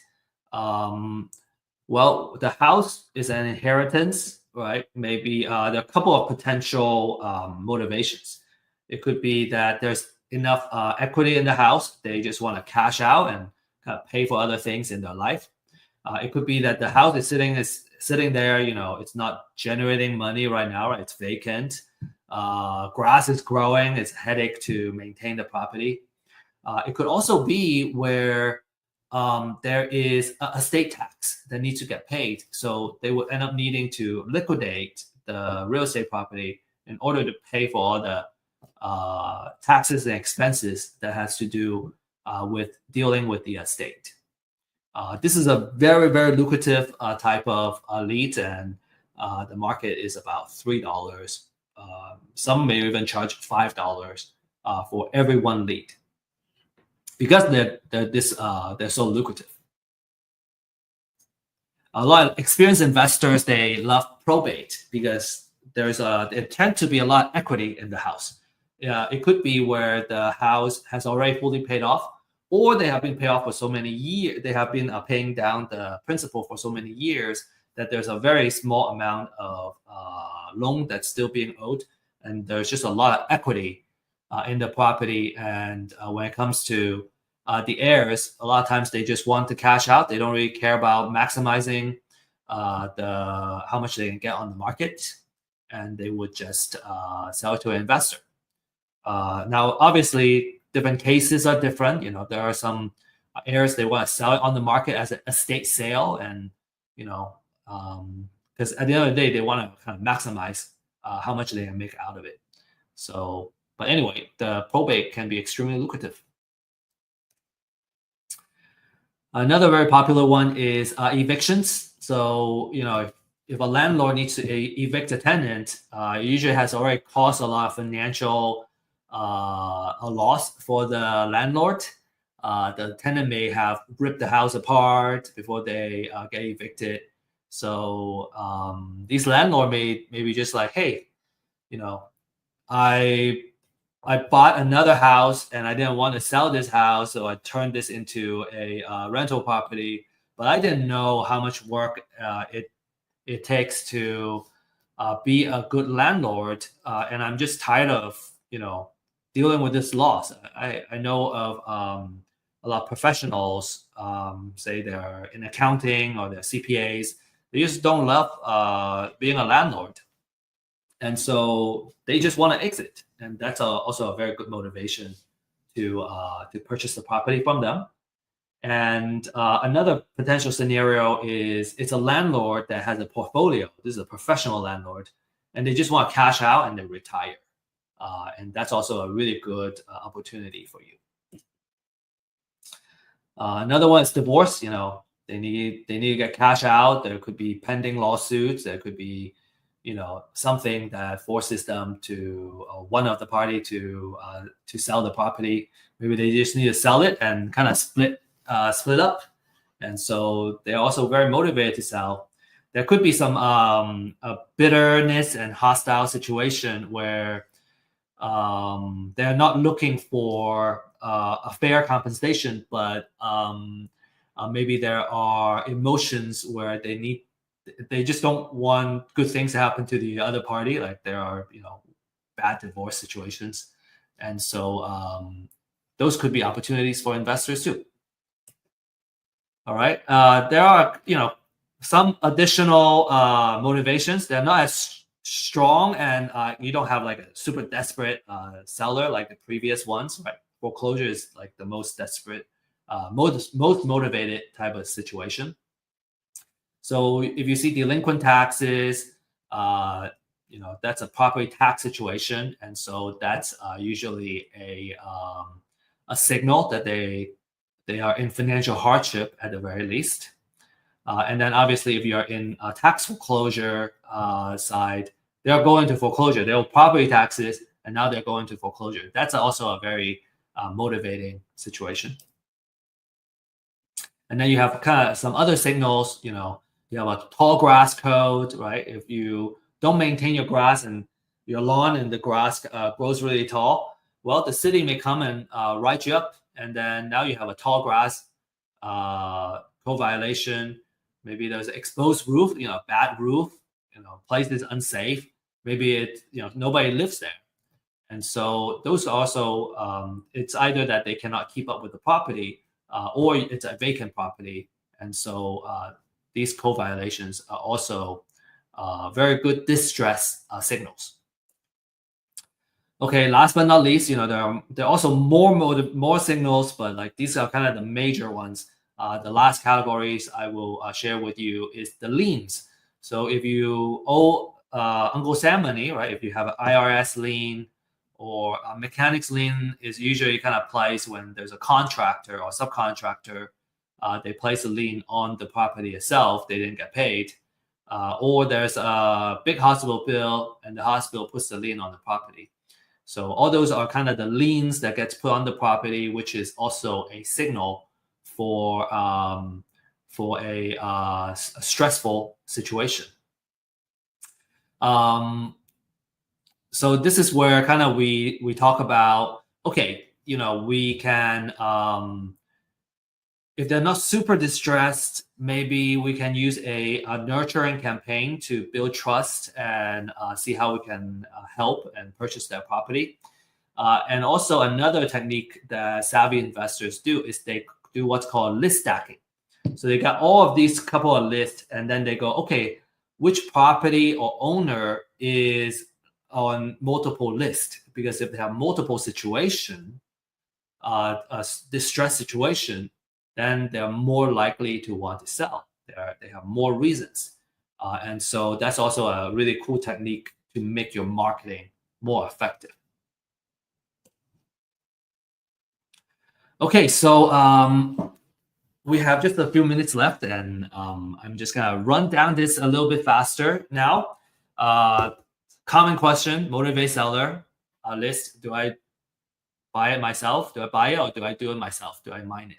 well, the house is an inheritance, right? Maybe there are a couple of potential motivations. It could be that there's enough equity in the house. They just want to cash out and kind of pay for other things in their life. It could be that the house is sitting there, it's not generating money right now, right? It's vacant. Grass is growing. It's a headache to maintain the property. It could also be where there is a estate tax that needs to get paid. So they will end up needing to liquidate the real estate property in order to pay for all the taxes and expenses that has to do with dealing with the estate. This is a very, very lucrative type of lead, and the market is about $3. Some may even charge $5 for every one lead, because they're so lucrative. A lot of experienced investors, they love probate because there tend to be a lot of equity in the house. It could be where the house has already fully paid off, or they have been paid off for so many years, they have been paying down the principal for so many years that there's a very small amount of loan that's still being owed, and there's just a lot of equity in the property. And when it comes to the heirs, a lot of times they just want to cash out. They don't really care about maximizing the how much they can get on the market, and they would just sell it to an investor. Now, obviously, different cases are different. There are some heirs they want to sell it on the market as an estate sale, and because at the end of the day, they want to kind of maximize how much they can make out of it. So, but anyway, the probate can be extremely lucrative. Another very popular one is evictions. So, if a landlord needs to evict a tenant, it usually has already caused a lot of financial a loss for the landlord. The tenant may have ripped the house apart before they get evicted. So these landlord may maybe just like, hey, I I bought another house and I didn't want to sell this house, so I turned this into a rental property. But I didn't know how much work it takes to be a good landlord, and I'm just tired of dealing with this loss. I know of a lot of professionals, say they're in accounting or they're CPAs. They just don't love being a landlord, and so they just want to exit, and that's also a very good motivation to purchase the property from them. And another potential scenario is it's a landlord that has a portfolio. This is a professional landlord, and they just want to cash out and they retire. And that's also a really good opportunity for you. Another one is divorce. They need to get cash out. There could be pending lawsuits. There could be something that forces them to one of the party to sell the property. Maybe they just need to sell it and kind of split up, and so they're also very motivated to sell. There could be some bitterness and hostile situation where they're not looking for a fair compensation, but maybe there are emotions where they just don't want good things to happen to the other party. Like there are bad divorce situations, and so those could be opportunities for investors too. All right. There are, some additional motivations. They're not as strong, and you don't have like a super desperate seller like the previous ones. Right. Foreclosure is like the most desperate, most motivated type of situation. So if you see delinquent taxes, that's a property tax situation, and so that's usually a signal that they are in financial hardship at the very least. And then obviously, if you're in a tax foreclosure side, they're going to foreclosure. They owe property taxes, and now they're going to foreclosure. That's also a very motivating situation. And then you have kind of some other signals. You have a tall grass code, right? If you don't maintain your grass and your lawn and the grass grows really tall, well, the city may come and write you up, and then now you have a tall grass code violation. Maybe there's an exposed roof, bad roof, place is unsafe. Maybe nobody lives there. And so those also, it's either that they cannot keep up with the property or it's a vacant property. And so these code violations are also very good distress signals. Okay, last but not least, there are also more signals, but like these are kind of the major ones. The last categories I will share with you is the liens. So if you owe Uncle Sam money, right? If you have an IRS lien or a mechanics lien, is usually kind of placed when there's a contractor or subcontractor. They place a lien on the property itself. They didn't get paid, or there's a big hospital bill and the hospital puts the lien on the property. So all those are kind of the liens that gets put on the property, which is also a signal for a stressful situation. So this is where kind of we talk about, okay, we can if they're not super distressed, maybe we can use a nurturing campaign to build trust and see how we can help and purchase their property. And also another technique that savvy investors do is they do what's called list stacking. So they got all of these couple of lists, and then they go, okay, which property or owner is on multiple lists? Because if they have multiple situation, distress situation, then they're more likely to want to sell. They have more reasons. And so that's also a really cool technique to make your marketing more effective. Okay, so we have just a few minutes left, and I'm just gonna run down this a little bit faster now. Common question: motivate seller list. Do I buy it myself? Do I buy it, or do I do it myself? Do I mine it?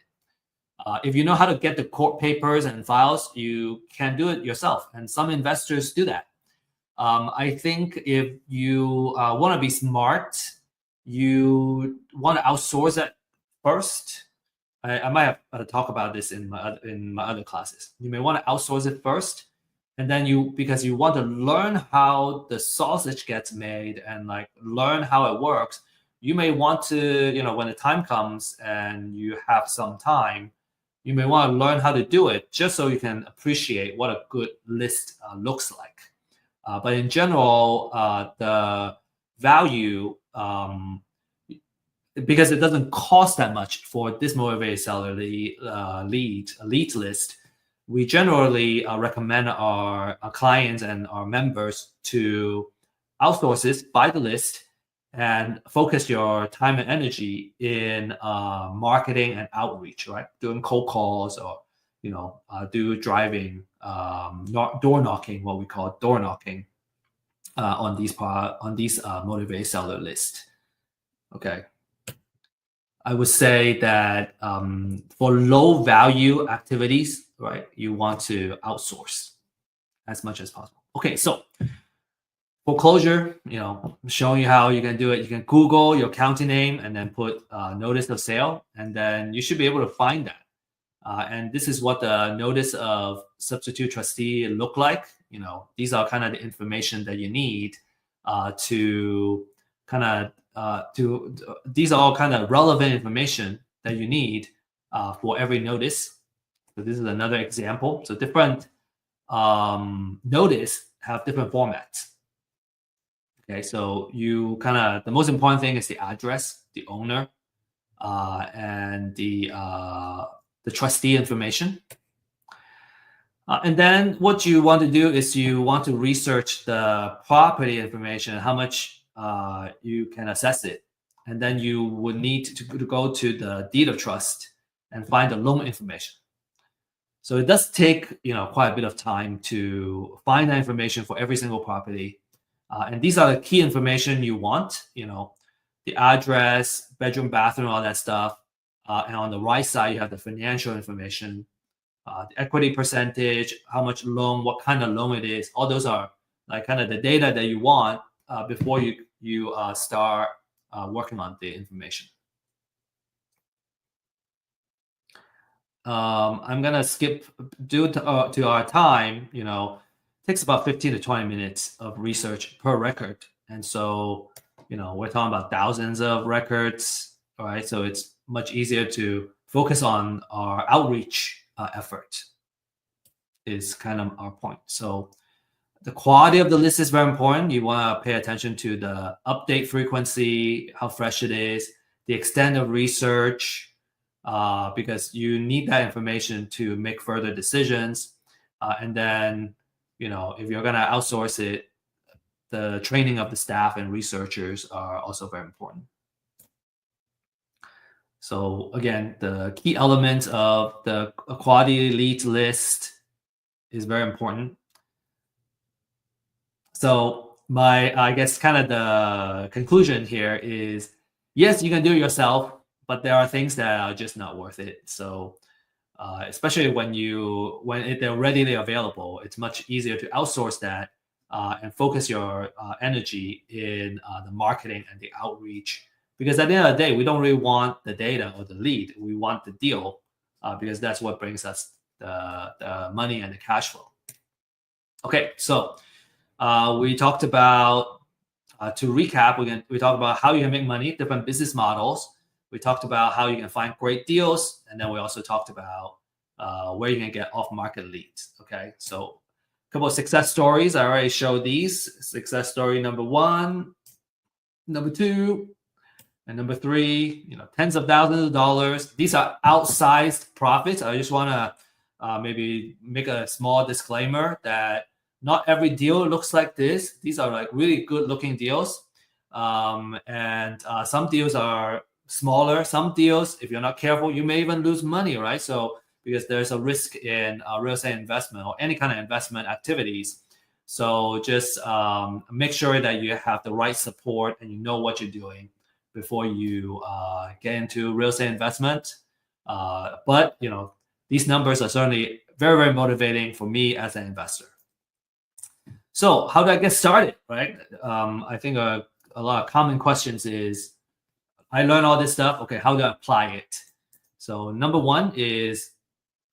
If you know how to get the court papers and files, you can do it yourself, and some investors do that. I think if you want to be smart, you want to outsource it first. I might have talk about this in my other classes. You may want to outsource it first, and then because you want to learn how the sausage gets made and like learn how it works. You may want to, when the time comes and you have some time, you may want to learn how to do it just so you can appreciate what a good list looks like. But in general, the value, because it doesn't cost that much for this motivated seller lead list, we generally recommend our clients and our members to outsource this, buy the list, and focus your time and energy in marketing and outreach, right? Doing cold calls or do driving, door knocking, what we call door knocking, on these motivated seller list. Okay. I would say that for low value activities, right, you want to outsource as much as possible. Okay, so foreclosure, showing you how you can do it. You can Google your county name and then put notice of sale, and then you should be able to find that. And this is what the notice of substitute trustee look like. These are kind of the information that you need to kind of these are all kind of relevant information that you need for every notice. So this is another example. So different notice have different formats. Okay, so the most important thing is the address, the owner, and the trustee information. And then what you want to do is you want to research the property information, how much you can assess it. And then you would need to go to the deed of trust and find the loan information. So it does take quite a bit of time to find that information for every single property. And these are the key information you want, the address, bedroom, bathroom, all that stuff. And on the right side, you have the financial information, the equity percentage, how much loan, what kind of loan it is. All those are like kind of the data that you want before you start working on the information. I'm gonna skip due to our time. Takes about 15 to 20 minutes of research per record, and so we're talking about thousands of records. All right, so it's much easier to focus on our outreach effort. Is kind of our point. So the quality of the list is very important. You want to pay attention to the update frequency, how fresh it is, the extent of research, because you need that information to make further decisions. And then, if you're going to outsource it, the training of the staff and researchers are also very important. So again, the key elements of the quality leads list is very important. So I guess kind of the conclusion here is, yes, you can do it yourself, but there are things that are just not worth it. So especially when they're readily available, it's much easier to outsource that and focus your energy in the marketing and the outreach. Because at the end of the day, we don't really want the data or the lead. We want the deal. because that's what brings us the money and the cash flow. Okay, so we talked about, to recap, we talked about how you can make money, different business models. We talked about how you can find great deals, and then we also talked about where you can get off-market leads. Okay, so a couple of success stories. I already showed these. Success story number 1, number 2, and number 3. Tens of thousands of dollars. These are outsized profits. I just want to maybe make a small disclaimer that not every deal looks like this. These are like really good looking deals. And some deals are smaller. Some deals, if you're not careful, you may even lose money, right? So because there's a risk in real estate investment or any kind of investment activities. So just make sure that you have the right support and you know what you're doing before you get into real estate investment. But these numbers are certainly very, very motivating for me as an investor. So how do I get started, right? I think a lot of common questions is, I learned all this stuff. Okay, how do I apply it? So number 1 is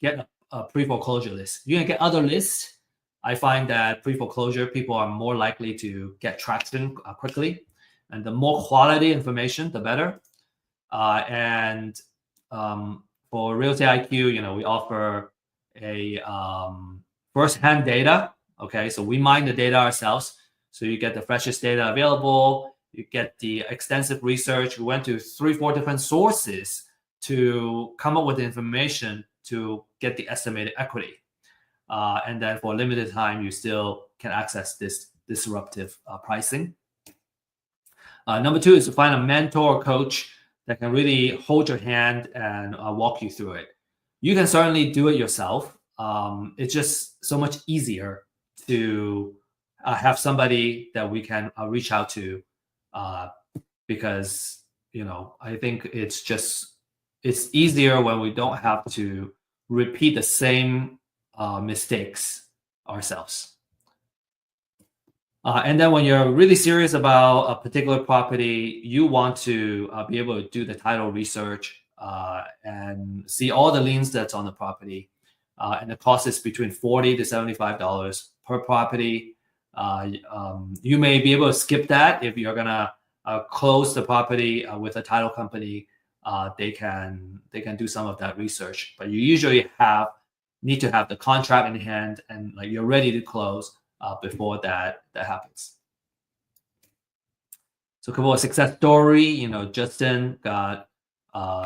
get a pre-foreclosure list. You can get other lists. I find that pre-foreclosure, people are more likely to get traction quickly. And the more quality information, the better. And for Real Estate IQ, we offer a first-hand data. Okay, so we mine the data ourselves. So you get the freshest data available. You get the extensive research. We went to 3-4 different sources to come up with the information to get the estimated equity. And then for a limited time, you still can access this disruptive pricing. Number 2 is to find a mentor or coach that can really hold your hand and walk you through it. You can certainly do it yourself. It's just so much easier to have somebody that we can reach out to, because I think it's easier when we don't have to repeat the same mistakes ourselves. And then when you're really serious about a particular property, you want to be able to do the title research and see all the liens that's on the property. And the cost is between $40 to $75 per property. You may be able to skip that if you're gonna close the property with a title company. They can do some of that research, but you usually need to have the contract in hand and you're ready to close before that happens. So a couple of success story. Justin got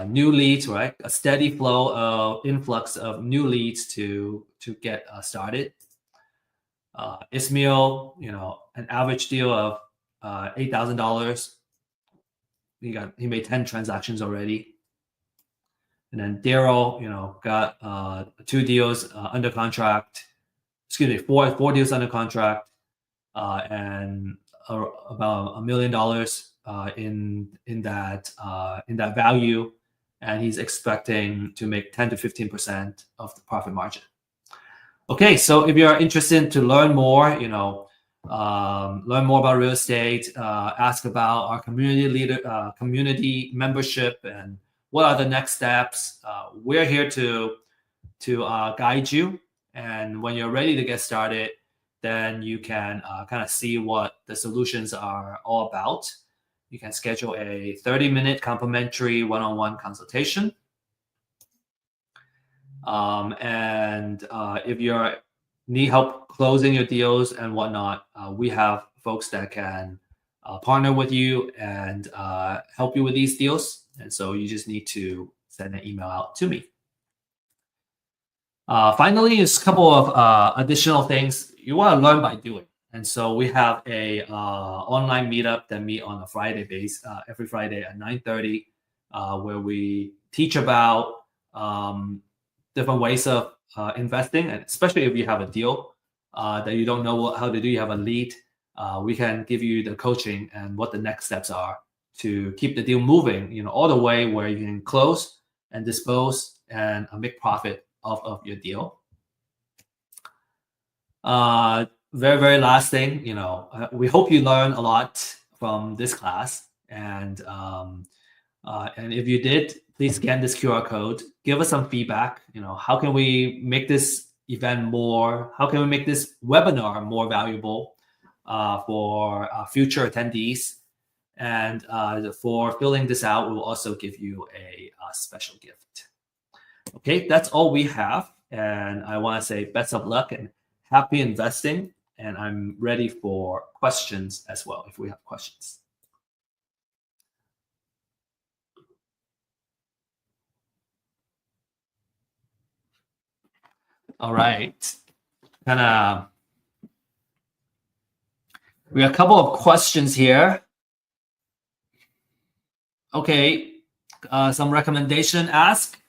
new leads, right? A steady flow of influx of new leads to get started. Ismail, an average deal of $8,000. He made 10 transactions already. And then Daryl, got 2 deals under contract. Excuse me, four deals under contract, and about $1 million in that value, and he's expecting to make 10 to 15% of the profit margin. Okay, so if you're interested to learn more, learn more about real estate, ask about our community membership, and what are the next steps. We're here to guide you. And when you're ready to get started, then you can kind of see what the solutions are all about. You can schedule a 30-minute complimentary one-on-one consultation. And if you need help closing your deals and whatnot, we have folks that can partner with you and help you with these deals. And so you just need to send an email out to me. Finally, is a couple of additional things you want to learn by doing. And so we have a online meetup that meet on a Friday base, every Friday at 9:30, where we teach about different ways of investing, and especially if you have a deal that you don't know how to do, you have a lead, we can give you the coaching and what the next steps are to keep the deal moving, all the way where you can close and dispose and make profit off of your deal. Very, very last thing, we hope you learn a lot from this class, and if you did, please scan this QR code. Give us some feedback. How can we make this event more? How can we make this webinar more valuable for future attendees? And for filling this out, we'll also give you a special gift. Okay, that's all we have. And I want to say best of luck and happy investing. And I'm ready for questions as well, if we have questions. All right. We have a couple of questions here. Okay, some recommendation ask.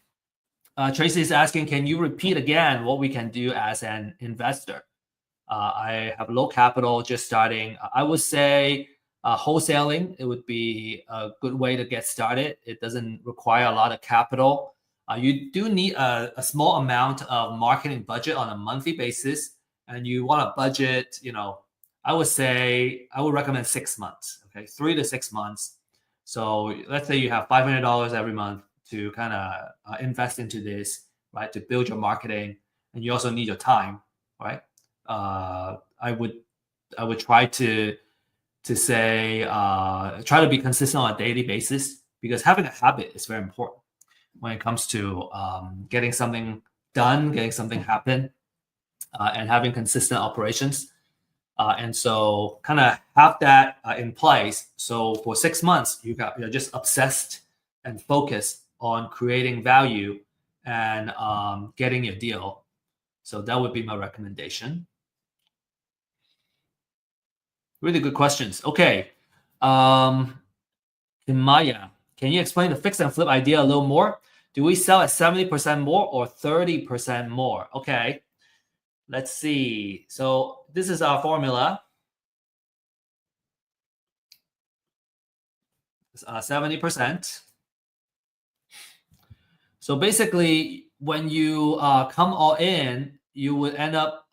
Tracy is asking, can you repeat again what we can do as an investor? I have low capital, just starting. I would say wholesaling, it would be a good way to get started. It doesn't require a lot of capital. You do need a small amount of marketing budget on a monthly basis, and you want to budget, I would recommend 6 months, okay, 3 to 6 months. So let's say you have $500 every month to kind of invest into this, right, to build your marketing, and you also need your time, right? I would try to say try to be consistent on a daily basis, because having a habit is very important when it comes to getting something done, getting something happen, and having consistent operations. And so kind of have that in place. So for 6 months, you're just obsessed and focused on creating value and getting your deal. So that would be my recommendation. Really good questions. Okay. Maya, can you explain the fix and flip idea a little more? Do we sell at 70% more or 30% more? Okay. Let's see. So this is our formula. 70%. So basically, when you come all in, you would end up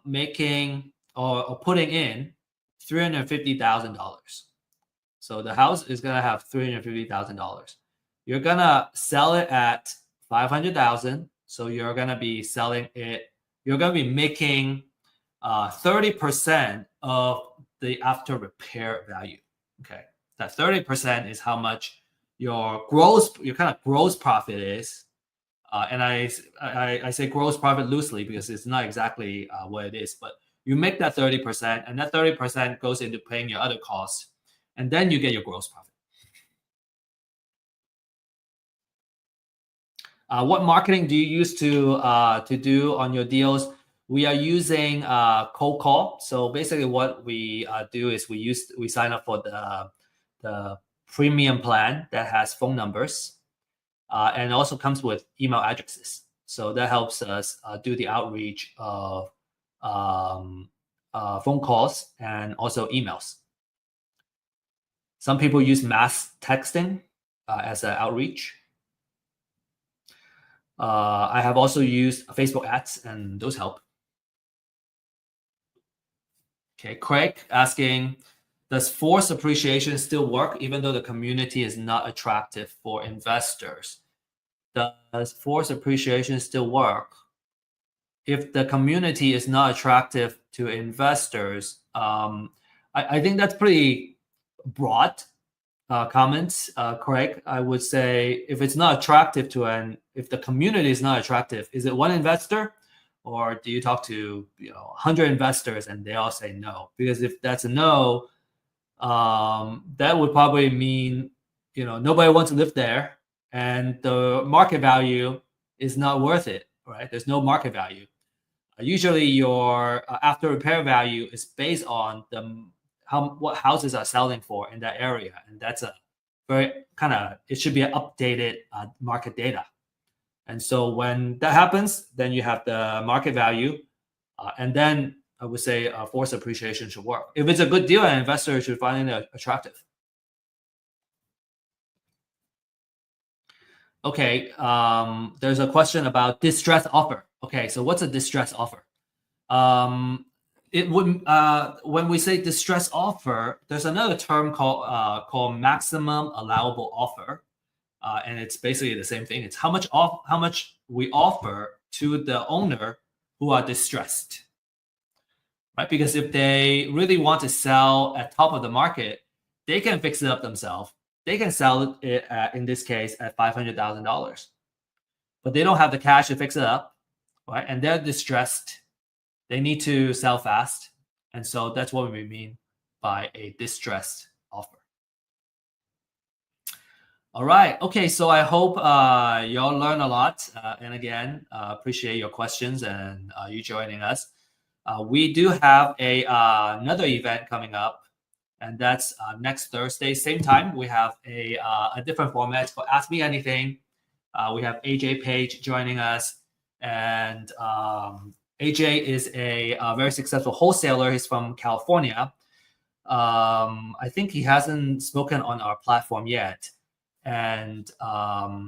making or putting in $350,000. So the house is gonna have $350,000. You're gonna sell it at $500,000. So you're gonna be selling it. You're gonna be making 30% of the after repair value. Okay, that 30% is how much your kind of gross profit is. And I say gross profit loosely because it's not exactly what it is, but you make that 30%, and that 30% goes into paying your other costs, and then you get your gross profit. What marketing do you use to do on your deals? We are using cold call. So basically, what we do is we sign up for the premium plan that has phone numbers, and also comes with email addresses. So that helps us do the outreach of phone calls and also emails. Some people use mass texting as an outreach. I have also used Facebook ads, and those help. Okay, Craig asking, does forced appreciation still work even though the community is not attractive for investors? Does forced appreciation still work? If the community is not attractive to investors, I think that's pretty broad comments, Craig. I would say if it's not attractive if the community is not attractive, is it one investor? Or do you talk to 100 investors and they all say no? Because if that's a no, that would probably mean nobody wants to live there, and the market value is not worth it, right? There's no market value. Usually, your after repair value is based on what houses are selling for in that area, and that's a very it should be an updated market data. And so when that happens, then you have the market value, and then I would say forced appreciation should work. If it's a good deal, an investor should find it attractive. Okay, there's a question about distress offer. Okay, so what's a distress offer? It would when we say distress offer, there's another term called maximum allowable offer. and it's basically the same thing. It's how much we offer to the owner who are distressed, right? Because if they really want to sell at top of the market, they can fix it up themselves. They can sell it in this case at $500,000, but they don't have the cash to fix it up, right? And they're distressed. They need to sell fast, and so that's what we mean by a distressed offer. All right. Okay. So I hope y'all learn a lot. And again, appreciate your questions and you joining us. We do have another event coming up, and that's next Thursday, same time. We have a different format. It's called Ask Me Anything. We have AJ Page joining us, and AJ is a very successful wholesaler. He's from California. I think he hasn't spoken on our platform yet. And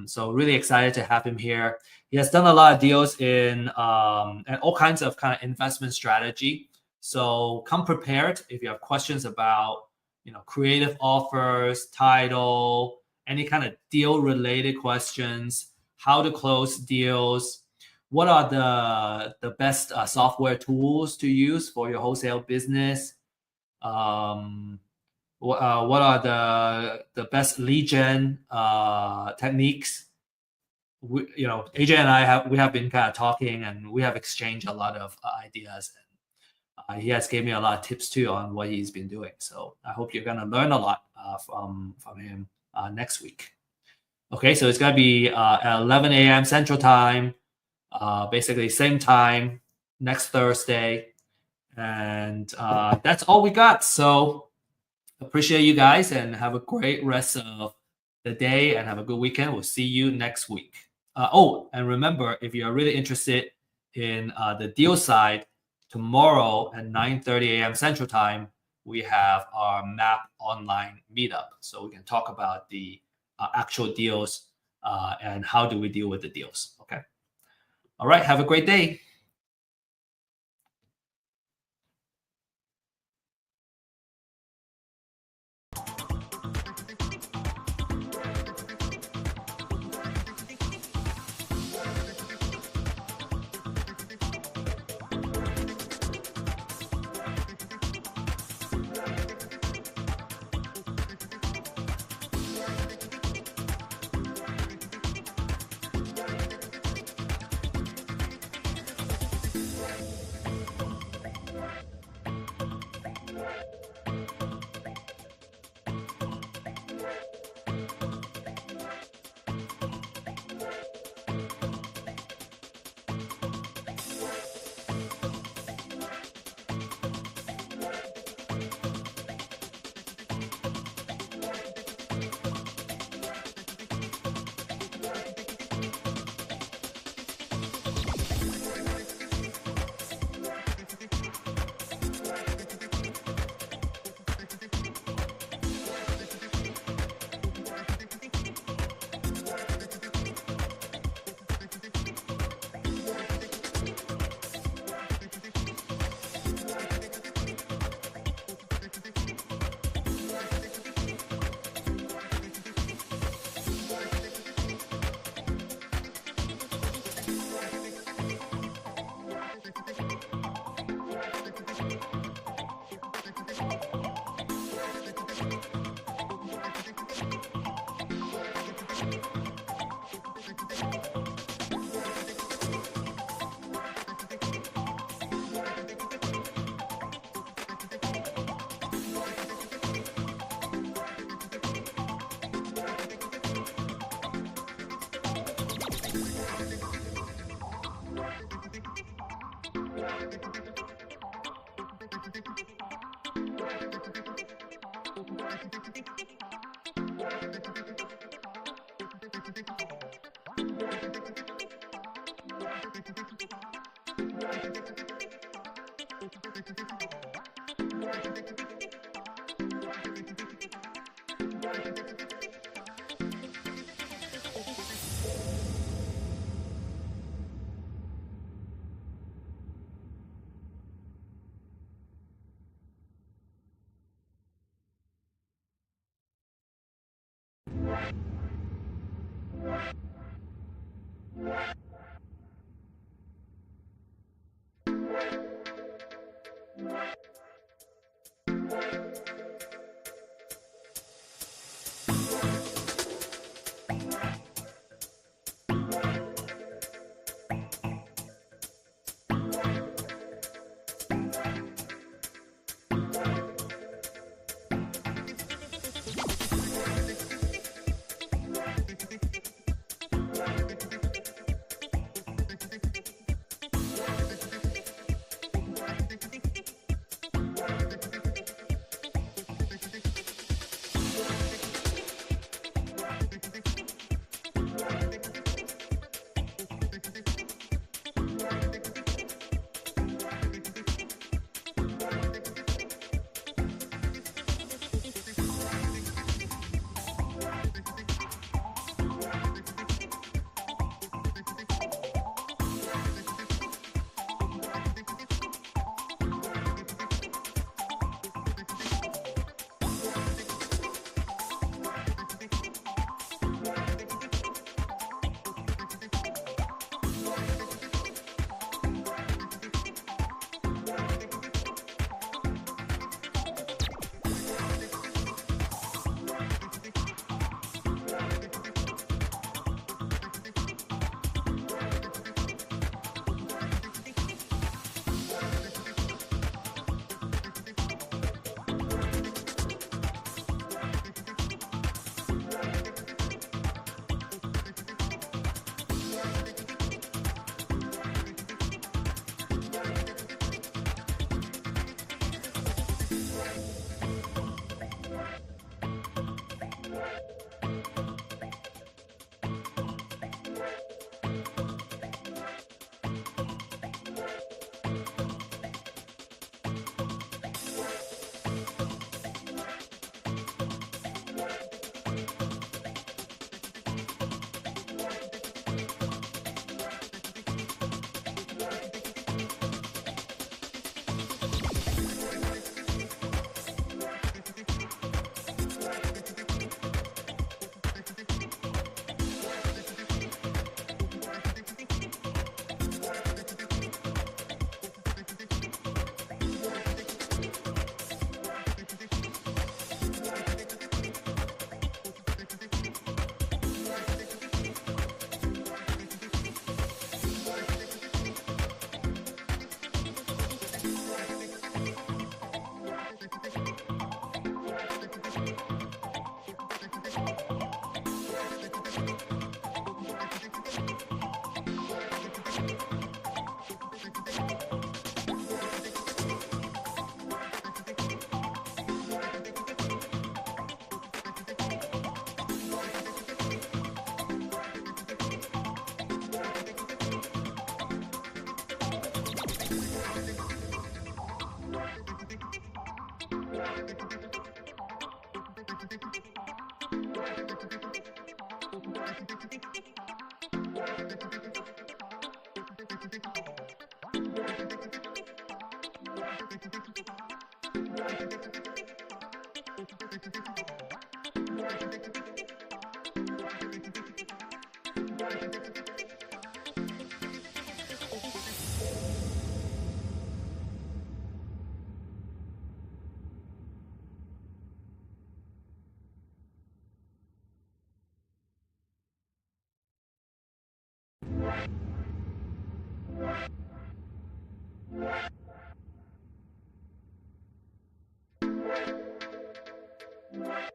so really excited to have him here. He has done a lot of deals in and all kinds of kind of investment strategy. So come prepared if you have questions about, creative offers, title, any kind of deal related questions, how to close deals, what are the best software tools to use for your wholesale business. What are the best lead gen techniques? AJ and I have been kind of talking, and we have exchanged a lot of ideas. And he has gave me a lot of tips too on what he's been doing. So I hope you're gonna learn a lot from him next week. Okay, so it's gonna be at 11 a.m. Central Time, basically same time next Thursday, and that's all we got. So appreciate you guys and have a great rest of the day and have a good weekend. We'll see you next week. And remember, if you're really interested in the deal side, tomorrow at 9:30 a.m. Central Time, we have our MAP online meetup. So we can talk about the actual deals and how do we deal with the deals. Okay. All right. Have a great day.